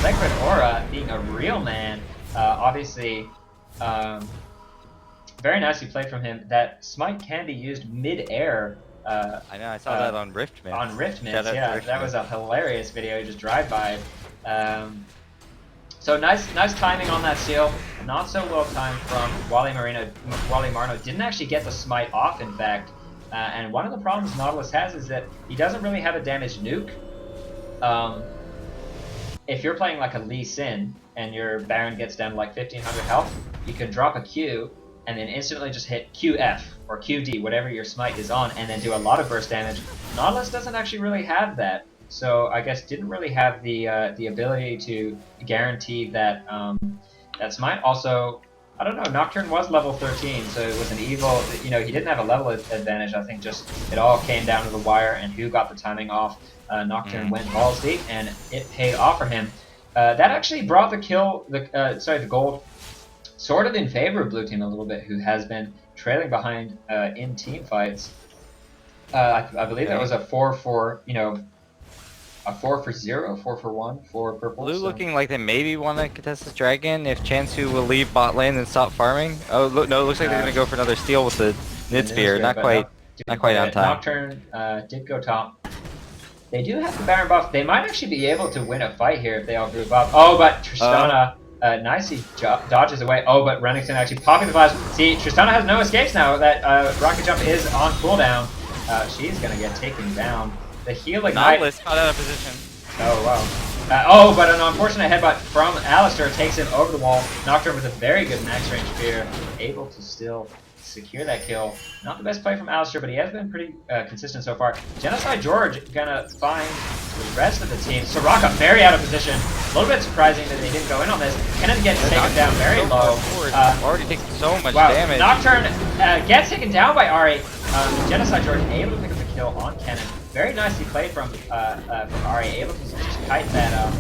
Liquid Aura being a real man, obviously. Very nicely played from him. That smite can be used mid-air I know, I saw that on Rift Myths. On Rift Shout Myths, out to yeah, Rift that was Myths. a hilarious video. You just drive by. So nice timing on that steal. Not so well timed from Wally Marno didn't actually get the smite off, in fact. And one of the problems Nautilus has is that he doesn't really have a damaged nuke. If you're playing like a Lee Sin and your Baron gets down to like 1500 health, you can drop a Q and then instantly just hit QF or QD, whatever your smite is on, and then do a lot of burst damage. Nautilus doesn't actually really have that, so I guess didn't really have the ability to guarantee that that smite. Also, I don't know, Nocturne was level 13, so it was an evil, you know, he didn't have a level advantage. I think just it all came down to the wire and who got the timing off. Nocturne went balls deep, and it paid off for him. That actually brought the kill, the gold, sort of in favor of blue team a little bit, who has been trailing behind in team fights. I believe that was a 4 for, you know, a 4 for 0, 4 for 1 for purple. Blue so. looking like they maybe want to contest this dragon if Chansu will leave bot lane and stop farming. Oh, look, no, it looks like they're going to go for another steal with the Nidsphere. Not quite on time. Nocturne did go top. They do have the Baron buff. They might actually be able to win a fight here if they all group up. Oh, but Tristana nicely dodges away. Oh, but Renekton actually popping the flash. See, Tristana has no escapes now. That rocket jump is on cooldown. She's going to get taken down. The heal ignite. Nautilus caught out of position. Oh, wow. Oh, but an unfortunate headbutt from Alistar takes him over the wall. Nocturne with a very good max range spear, able to still secure that kill. Not the best play from Alistar, but he has been pretty consistent so far. Genocide George gonna find the rest of the team. Soraka very out of position. A little bit surprising that they didn't go in on this. Kenneth gets taken down very low. Already taking so much damage. Nocturne gets taken down by Ari. Genocide George able to pick up the kill on Kenneth. Very nicely played from Ari, able to just kite that up.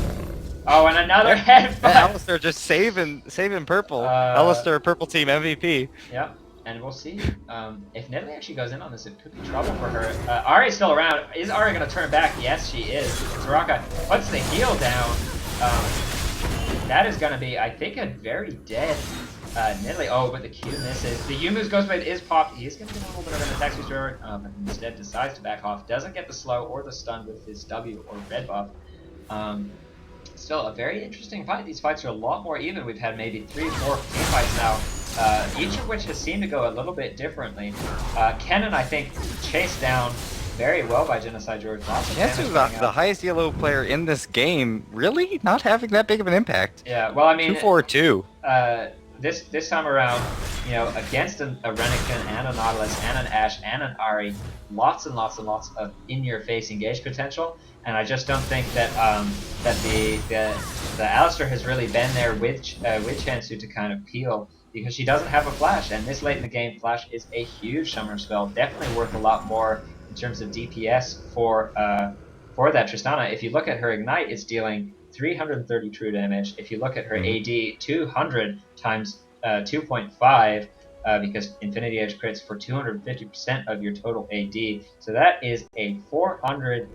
Oh, and another headbutt. Alistar just saving purple. Alistar, purple team MVP. Yep. And we'll see if Nidalee actually goes in on this. It could be trouble for her. Ari's still around. Is Ari going to turn back? Yes, she is. Soraka puts the heal down. That is going to be, I think, a very dead Nidalee. Oh, but the Q misses. The Yumu's Ghost Blade is popped. He is going to get a little bit of an attack speed forward, but instead decides to back off. Doesn't get the slow or the stun with his W or red buff. Still a very interesting fight. These fights are a lot more even. We've had maybe 3 or 4 team fights now. Each of which has seemed to go a little bit differently. Kennen, I think, chased down very well by Genocide George. Chansu, the highest yellow player in this game, really not having that big of an impact. Yeah, well, I mean, 2-4-2. This time around, you know, against a Renekton and a Nautilus and an Ashe and an Ari, lots and lots and lots of in-your-face engage potential. And I just don't think that that the Alistar has really been there with Chansu to kind of peel, because she doesn't have a flash, and this late in the game, flash is a huge summoner spell, definitely worth a lot more in terms of DPS for that Tristana. If you look at her ignite, it's dealing 330 true damage. If you look at her AD, 200 times 2.5. Because Infinity Edge crits for 250% of your total AD, so that is a 500,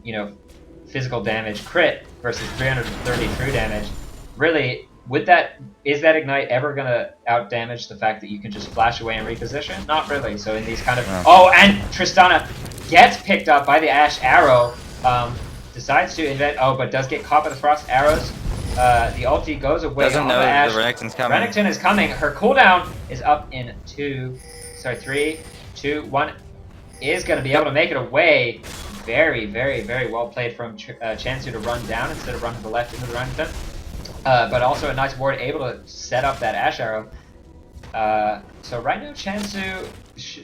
you know, physical damage crit versus 330 true damage. Really, is that ignite ever gonna out damage the fact that you can just flash away and reposition? Not really. So in these kind of and Tristana gets picked up by the Ashe arrow. Decides to invent. Oh, but does get caught by the frost arrows. The ulti goes away. Doesn't know that the Renekton's coming. Renekton is coming. Her cooldown is up in 3, 2, 1. Is going to be able to make it away. Very, very, very well played from Chansu to run down instead of run to the left into the Renekton. But also a nice ward, able to set up that Ashe arrow. So right now Chansu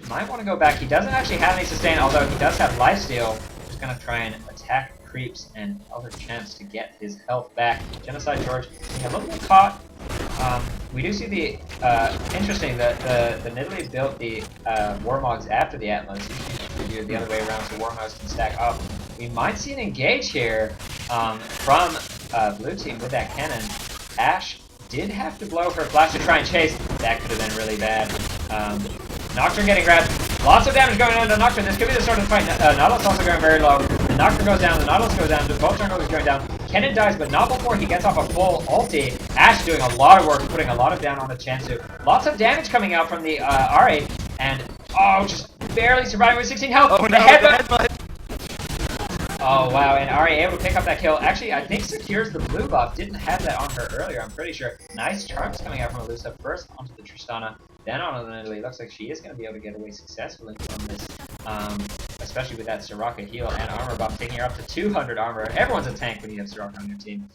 might want to go back. He doesn't actually have any sustain, although he does have lifesteal. He's going to try and attack creeps and other chance to get his health back. Genocide George being a little bit caught. We do see the interesting that the Nidalee built the Warmogs after the Atlas. Usually we do it the other way around so Warmogs can stack up. We might see an engage here from blue team with that cannon. Ashe did have to blow her flash to try and chase. That could have been really bad. Nocturne getting grabbed. Lots of damage going on to Nocturne. This could be the start of the fight. Nautilus also going very low. The Nocturne goes down. The Nautilus goes down. Both jungles going down. Kennen dies, but not before he gets off a full ulti. Ashe doing a lot of work, putting a lot of down on the Chansu. Lots of damage coming out from the R8. And Oh, just barely surviving with 16 health. Oh The no, the headbutt. headbutt! Oh wow, and Ari able to pick up that kill. Actually, I think secures the blue buff. Didn't have that on her earlier, I'm pretty sure. Nice charms coming out from Elusa. First onto the Tristana, then onto the Nidalee. Looks like she is going to be able to get away successfully from this, especially with that Soraka heal and armor buff, taking her up to 200 armor. Everyone's a tank when you have Soraka on your team.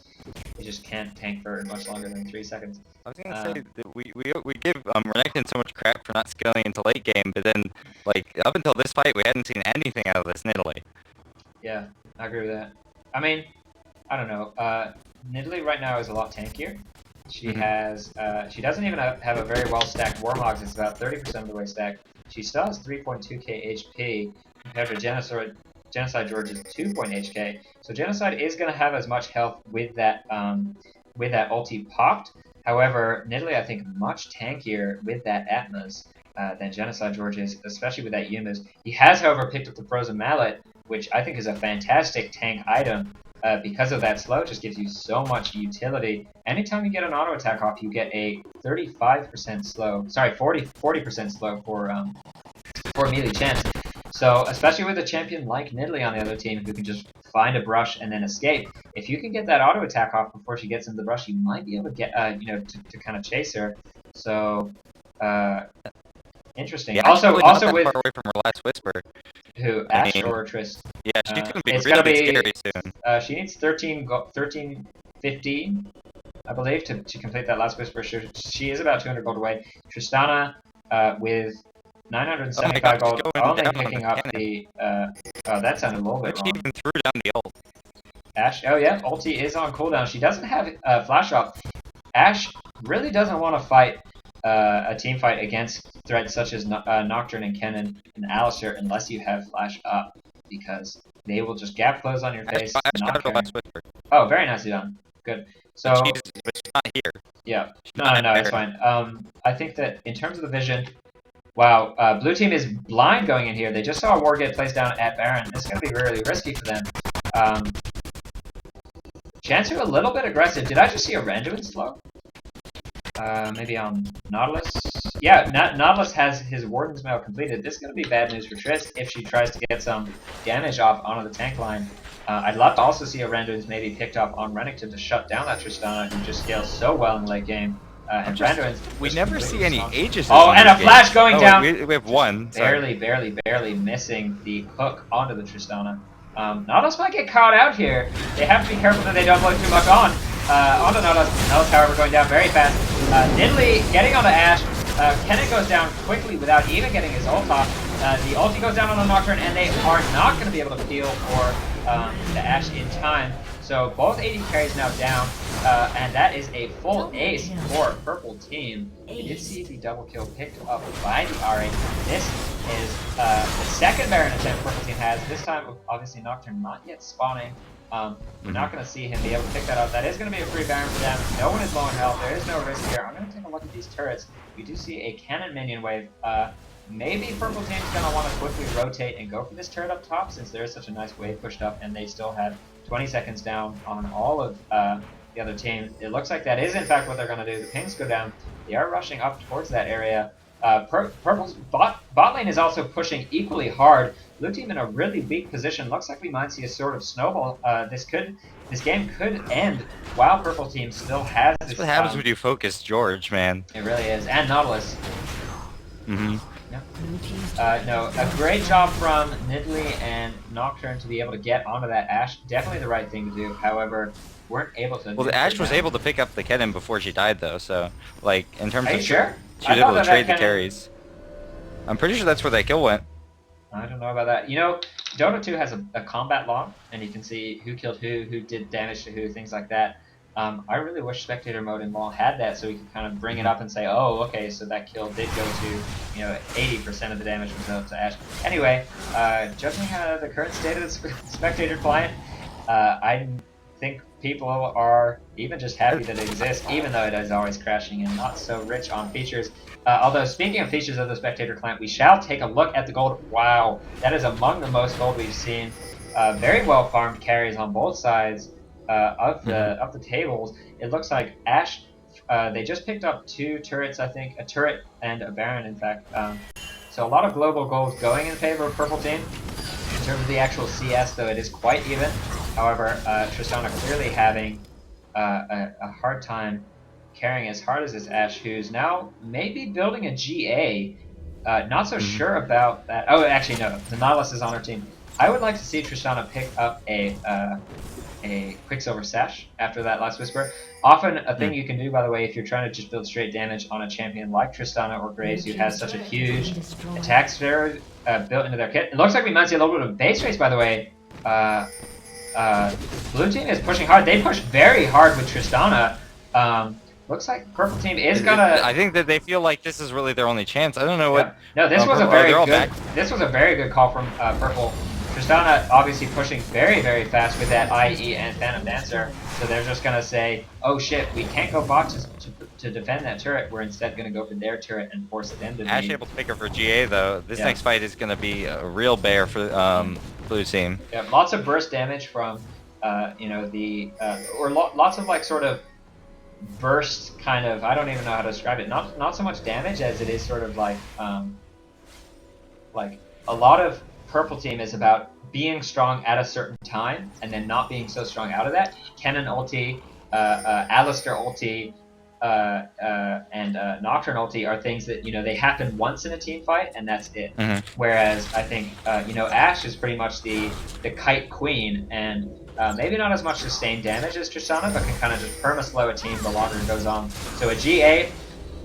You just can't tank for much longer than 3 seconds. I was gonna say that we give Renekton so much crap for not scaling into late game, but then like up until this fight, we hadn't seen anything out of this Nidalee. Yeah, I agree with that. I mean, I don't know. Nidalee right now is a lot tankier. She has, she doesn't even have a very well stacked Warmogs. It's about 30% of the way stacked. She still has 3.2k HP compared to Genocide George's 2.8k. So Genocide is going to have as much health with that ulti popped. However, Nidalee I think much tankier with that Atmas than Genocide George is, especially with that Yumus. He has, however, picked up the Frozen Mallet, which I think is a fantastic tank item. Because of that slow, just gives you so much utility. Anytime you get an auto attack off, you get a 35% slow. Sorry, 40% slow for melee chance. So, especially with a champion like Nidalee on the other team who can just find a brush and then escape, if you can get that auto attack off before she gets into the brush, you might be able to get, to kind of chase her. So, interesting. Yeah, also with far away from her last whisper. Who, Ash or Trist? Yeah, she's gonna be really scary soon. She needs 15, I believe, to complete that last whisper. She is about 200 gold away. Tristana with 975 gold, only picking up the. Oh, that sounded a little bit wrong. She even threw down the ult. Ash, oh yeah, ulti is on cooldown. She doesn't have flash up. Ash really doesn't want to fight a team fight against threats such as Nocturne and Kennen and Alistair unless you have flash up, because they will just gap close on your face. Oh, very nicely done. Good. So, but she's not here. Yeah. No, it's fine. I think that in terms of the vision, wow, blue team is blind going in here. They just saw a ward get placed down at Baron. This is going to be really risky for them. Chancer a little bit aggressive. Did I just see a Randuin slow? Maybe on Nautilus? Yeah, Nautilus has his Warden's Mail completed. This is going to be bad news for Triss if she tries to get some damage off onto the tank line. I'd love to also see a Randuin's maybe picked up on Renekton to shut down that Tristana, who just scales so well in late game. And Randuin's we never see any Aegis. Oh, and a flash going down! We have one. Barely missing the hook onto the Tristana. Nautilus might get caught out here. They have to be careful that they don't load too much onto Nautilus. Nautilus, however, going down very fast. Nidalee getting onto Ash. Kennen goes down quickly without even getting his ult off. The ulti goes down on the Nocturne, and they are not going to be able to peel for the Ash in time. So both AD carries now down, and that is a full ace for purple team. We did see the double kill picked up by the Ari. This is the second Baron attempt purple team has. This time, obviously, Nocturne not yet spawning. We're not going to see him be able to pick that up. That is going to be a free Baron for them. No one is low in health. There is no risk here. I'm going to take a look at these turrets. We do see a cannon minion wave. Maybe purple team's going to want to quickly rotate and go for this turret up top, since there is such a nice wave pushed up and they still have 20 seconds down on all of the other team. It looks like that is in fact what they're going to do. The pings go down. They are rushing up towards that area. Purple's bot lane is also pushing equally hard. Blue team in a really weak position. Looks like we might see a sort of snowball. This game could end while purple team still has this. That's what happens when you focus George, man. It really is. And Nautilus. Mm-hmm. No, a great job from Nidalee and Nocturne to be able to get onto that Ash. Definitely the right thing to do. However, weren't able to. Well, the Ash was able to pick up the Kennen before she died, though. So, like, in terms of sure? She was able to trade the carries. I'm pretty sure that's where that kill went. I don't know about that. You know, Dota 2 has a combat log, and you can see who killed who did damage to who, things like that. I really wish spectator mode in LoL had that, so we could kind of bring it up and say, oh, okay, so that kill did go to, 80% of the damage was out to Ash. Anyway, judging the current state of the spectator client, I think people are even just happy that it exists, even though it is always crashing and not so rich on features. Although, speaking of features of the spectator client, we shall take a look at the gold. Wow, that is among the most gold we've seen. Very well farmed carries on both sides of the tables. It looks like Ash, they just picked up 2 turrets, I think, a turret and a Baron, in fact. So a lot of global gold going in favor of purple team. In terms of the actual CS, though, it is quite even. However, Tristana clearly having a hard time carrying as hard as this Ashe, who's now maybe building a GA. Not so sure about that. Oh, actually, no. The Nautilus is on her team. I would like to see Tristana pick up a Quicksilver Sash after that last Whisper. Often a thing you can do, by the way, if you're trying to just build straight damage on a champion like Tristana or Graves, who has such a huge attack sphere built into their kit. It looks like we might see a little bit of base race, by the way. Blue team is pushing hard. They push very hard with Tristana. Looks like purple team is gonna. I think that they feel like this is really their only chance. I don't know what. No, this was a very good. This was a very good call from purple. Tristana obviously pushing very, very fast with that IE and Phantom Dancer. So they're just gonna say, "Oh shit, we can't go bot to defend that turret. We're instead gonna go for their turret and force them to." Ashe able to pick her for GA though. This next fight is gonna be a real bear for blue team. Yeah, lots of burst damage from, you know, the lots of like sort of burst kind of. I don't even know how to describe it. Not so much damage as it is sort of like a lot of purple team is about being strong at a certain time and then not being so strong out of that. Kennen ulti, Alistar ulti, and Nocturne ulti are things that, you know, they happen once in a team fight and that's it. Whereas I think, you know, Ashe is pretty much the kite queen and maybe not as much sustained damage as Tristana, but can kind of just perma-slow a team the longer it goes on. So a GA,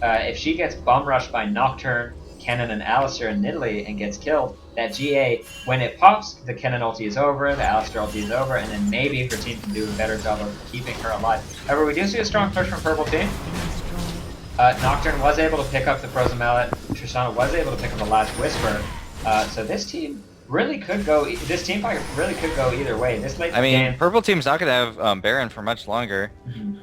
if she gets bum rushed by Nocturne, Kennen and Alistar and Nidalee and gets killed, that GA, when it pops, the Kennen ulti is over, the Alistar ulti is over, and then maybe her team can do a better job of keeping her alive. However, we do see a strong push from purple team. Nocturne was able to pick up the Frozen Mallet, Tristana was able to pick up the last Whisper, so this team really could go, this team fight really could go either way. This late game, purple team's not going to have Baron for much longer.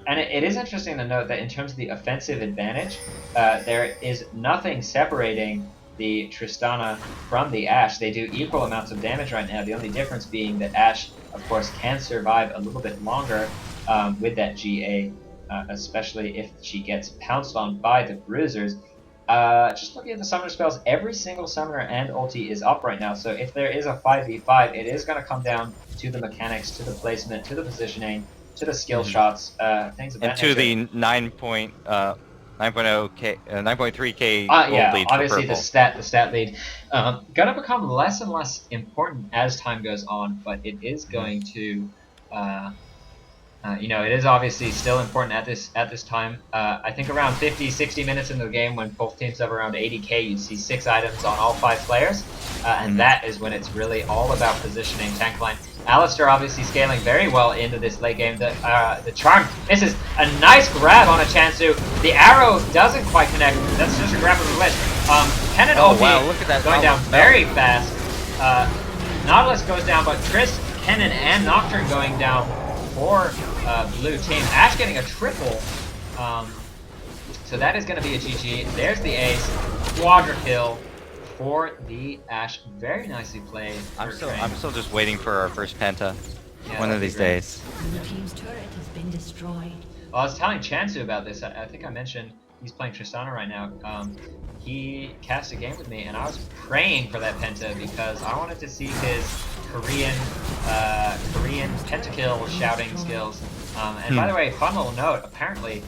And it is interesting to note that in terms of the offensive advantage, there is nothing separating the Tristana from the Ashe. They do equal amounts of damage right now, the only difference being that Ashe, of course, can survive a little bit longer with that GA, especially if she gets pounced on by the Bruisers. Just looking at the summoner spells, every single summoner and ulti is up right now, so if there is a 5v5, it is going to come down to the mechanics, to the placement, to the positioning, to the skill shots, things of that nature. And to the 9.3k yeah, gold lead obviously for the stat lead. Gonna become less and less important as time goes on, but it is going to you know, it is obviously still important at this time. I think around 50-60 minutes into the game, when both teams have around 80k, you see 6 items on all 5 players, and that is when it's really all about positioning tank line. Alistar obviously scaling very well into this late game. The charm misses a nice grab on a Chansu. The arrow doesn't quite connect. That's just a grab of the list. Kennen OP look at that going down very fast. Nautilus goes down, but Triss, Kennen, and Nocturne going down for blue team. Ashe getting a triple. So that is going to be a GG. There's the ace. Quadra kill for the Ashe. Very nicely played. I'm still just waiting for our first penta. Yeah, one of these days. The team's turret has been destroyed. Well, I was telling Chansu about this. I think I mentioned he's playing Tristana right now. He cast a game with me, and I was praying for that penta because I wanted to see his Korean pentakill shouting skills. And by the way, fun little note, apparently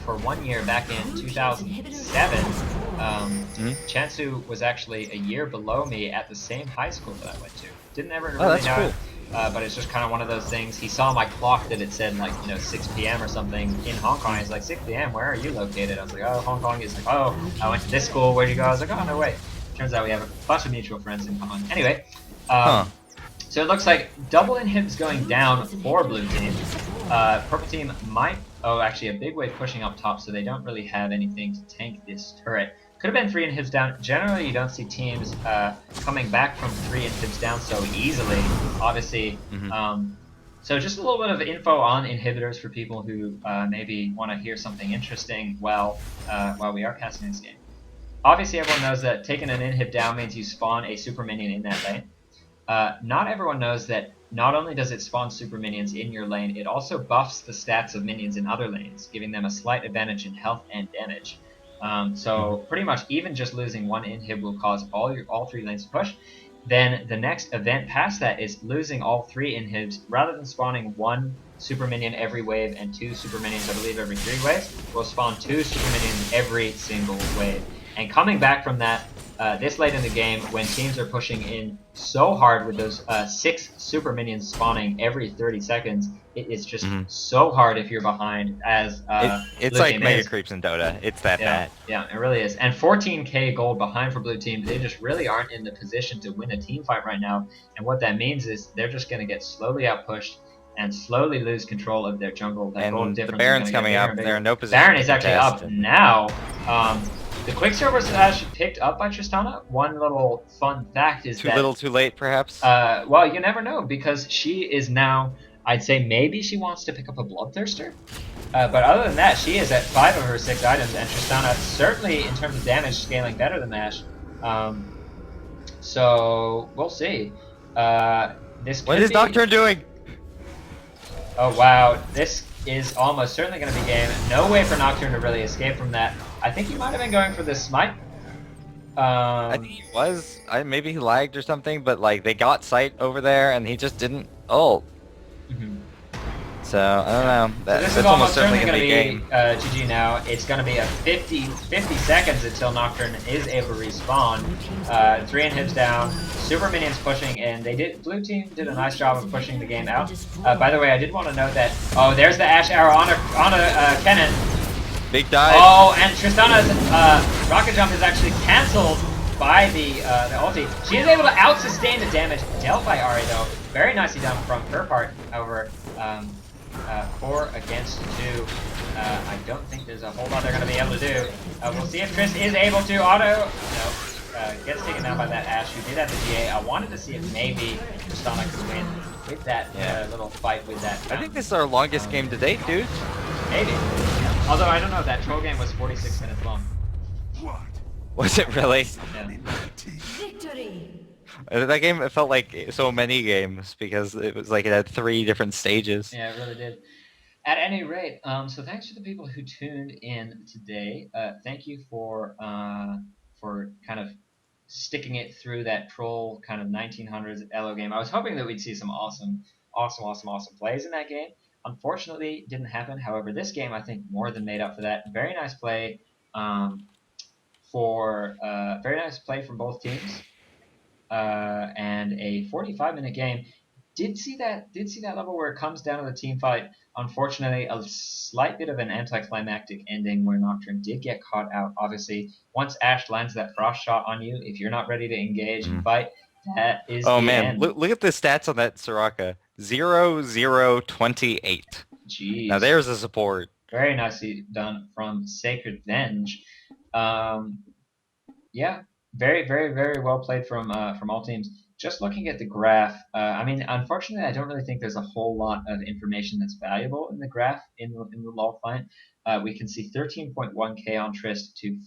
for 1 year back in 2007, Chansu was actually a year below me at the same high school that I went to. Didn't ever really know it, but it's just kind of one of those things. He saw my clock that it said, like, you know, 6 p.m. or something in Hong Kong. He's like, 6 p.m., where are you located? I was like, oh, Hong Kong. He's like, oh, I went to this school, where'd you go? I was like, oh, no way. Turns out we have a bunch of mutual friends in common. Anyway, so it looks like double inhibs going down for blue team. Purple team might, actually a big wave pushing up top, so they don't really have anything to tank this turret. Could have been 3 inhibs down. Generally, you don't see teams coming back from 3 inhibs down so easily, obviously. So just a little bit of info on inhibitors for people who maybe want to hear something interesting while we are casting this game. Obviously, everyone knows that taking an inhib down means you spawn a super minion in that lane. Not everyone knows that not only does it spawn super minions in your lane, it also buffs the stats of minions in other lanes, giving them a slight advantage in health and damage. So pretty much even just losing one inhib will cause all 3 lanes to push. Then the next event past that is losing all 3 inhibs rather than spawning 1 super minion every wave and 2 super minions, I believe, every 3 waves. We'll spawn 2 super minions every single wave. And coming back from that, this late in the game, when teams are pushing in so hard with those 6 super minions spawning every 30 seconds, it is just so hard if you're behind, as it's Blue like Team mega is. creeps in Dota. It's that bad. Yeah, it really is. And 14k gold behind for Blue Team. They just really aren't in the position to win a team fight right now. And what that means is they're just going to get slowly outpushed and slowly lose control of their jungle. That gold And the difference is Baron's going to get coming bigger up. and bigger. They're in no position Baron to is actually contest. up now. The quick serve was actually picked up by Tristana. One little fun fact is Too little, too late, perhaps. Well, you never know, because she is now. I'd say maybe she wants to pick up a Bloodthirster. But other than that, she is at 5 of her 6 items, and Tristana certainly, in terms of damage, scaling better than Ash. So we'll see. What is Nocturne doing? Oh wow, this is almost certainly going to be game. No way for Nocturne to really escape from that. I think he might have been going for this smite. I think he was. Maybe he lagged or something, but like they got sight over there, and he just didn't ult. So I don't know. So this is almost certainly going to be GG now. It's going to be a 50 seconds until Nocturne is able to respawn. 3 inhibs down, super minions pushing in. Blue team did a nice job of pushing the game out. By the way, I did want to note that. Oh, there's the Ash arrow on a Kennen. Big dive. Oh, and Tristana's rocket jump is actually cancelled by the ulti. She is able to out-sustain the damage dealt by Ahri, though. Very nicely done from her part. However, 4 against 2. I don't think there's a whole lot they're going to be able to do. We'll see if Triss is able to auto. No, gets taken down by that Ashe, who did have the GA. I wanted to see if maybe Tristana could win with that little fight with that. I think this is our longest game to date, dude. Maybe. Although I don't know, that troll game was 46 minutes long. Was it really? Yeah. Victory! That game, it felt like so many games because it was like it had 3 different stages. Yeah, it really did. At any rate, so thanks to the people who tuned in today. Thank you for kind of sticking it through that troll kind of 1900s Elo game. I was hoping that we'd see some awesome plays in that game. Unfortunately, it didn't happen. However, this game I think more than made up for that. Very nice play very nice play from both teams. And a 45-minute game. Did see that level where it comes down to the team fight. Unfortunately, a slight bit of an anticlimactic ending where Nocturne did get caught out. Obviously, once Ashe lands that frost shot on you, if you're not ready to engage and fight, that is the end. Look at the stats on that Soraka. 0-0-28. Jeez. Now there's a support. Very nicely done from Sacred Venge. Yeah, very, very, very well played from all teams. Just looking at the graph, I mean, unfortunately, I don't really think there's a whole lot of information that's valuable in the graph in the LoL fight. We can see 13.1k on Trist to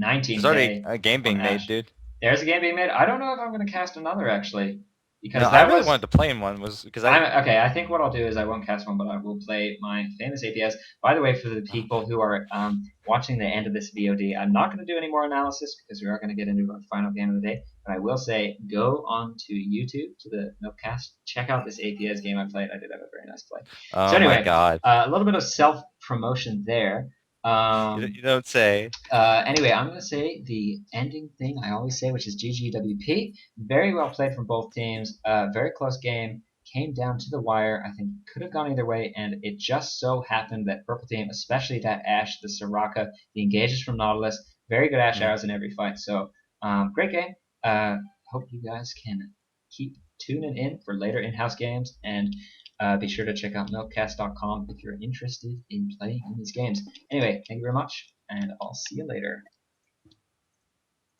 19k. There's already a game being made, dude. There's a game being made. I don't know if I'm going to cast another, actually. Because I really wanted to play in one. Okay, I think what I'll do is I won't cast one, but I will play my famous APS. By the way, for the people who are watching the end of this VOD, I'm not going to do any more analysis because we are going to get into our final game of the day. But I will say, go on to YouTube, to the Milkcast, check out this APS game I played. I did have a very nice play. Oh so anyway, my god. A little bit of self-promotion there. You don't say. Anyway, I'm going to say the ending thing I always say, which is GGWP. Very well played from both teams. Very close game. Came down to the wire. I think could have gone either way, and it just so happened that purple team, especially that Ashe, the Soraka, the engages from Nautilus, very good Ashe arrows in every fight. So great game. Hope you guys can keep tuning in for later in-house games, and be sure to check out milkcast.com if you're interested in playing in these games. Anyway, thank you very much, and I'll see you later.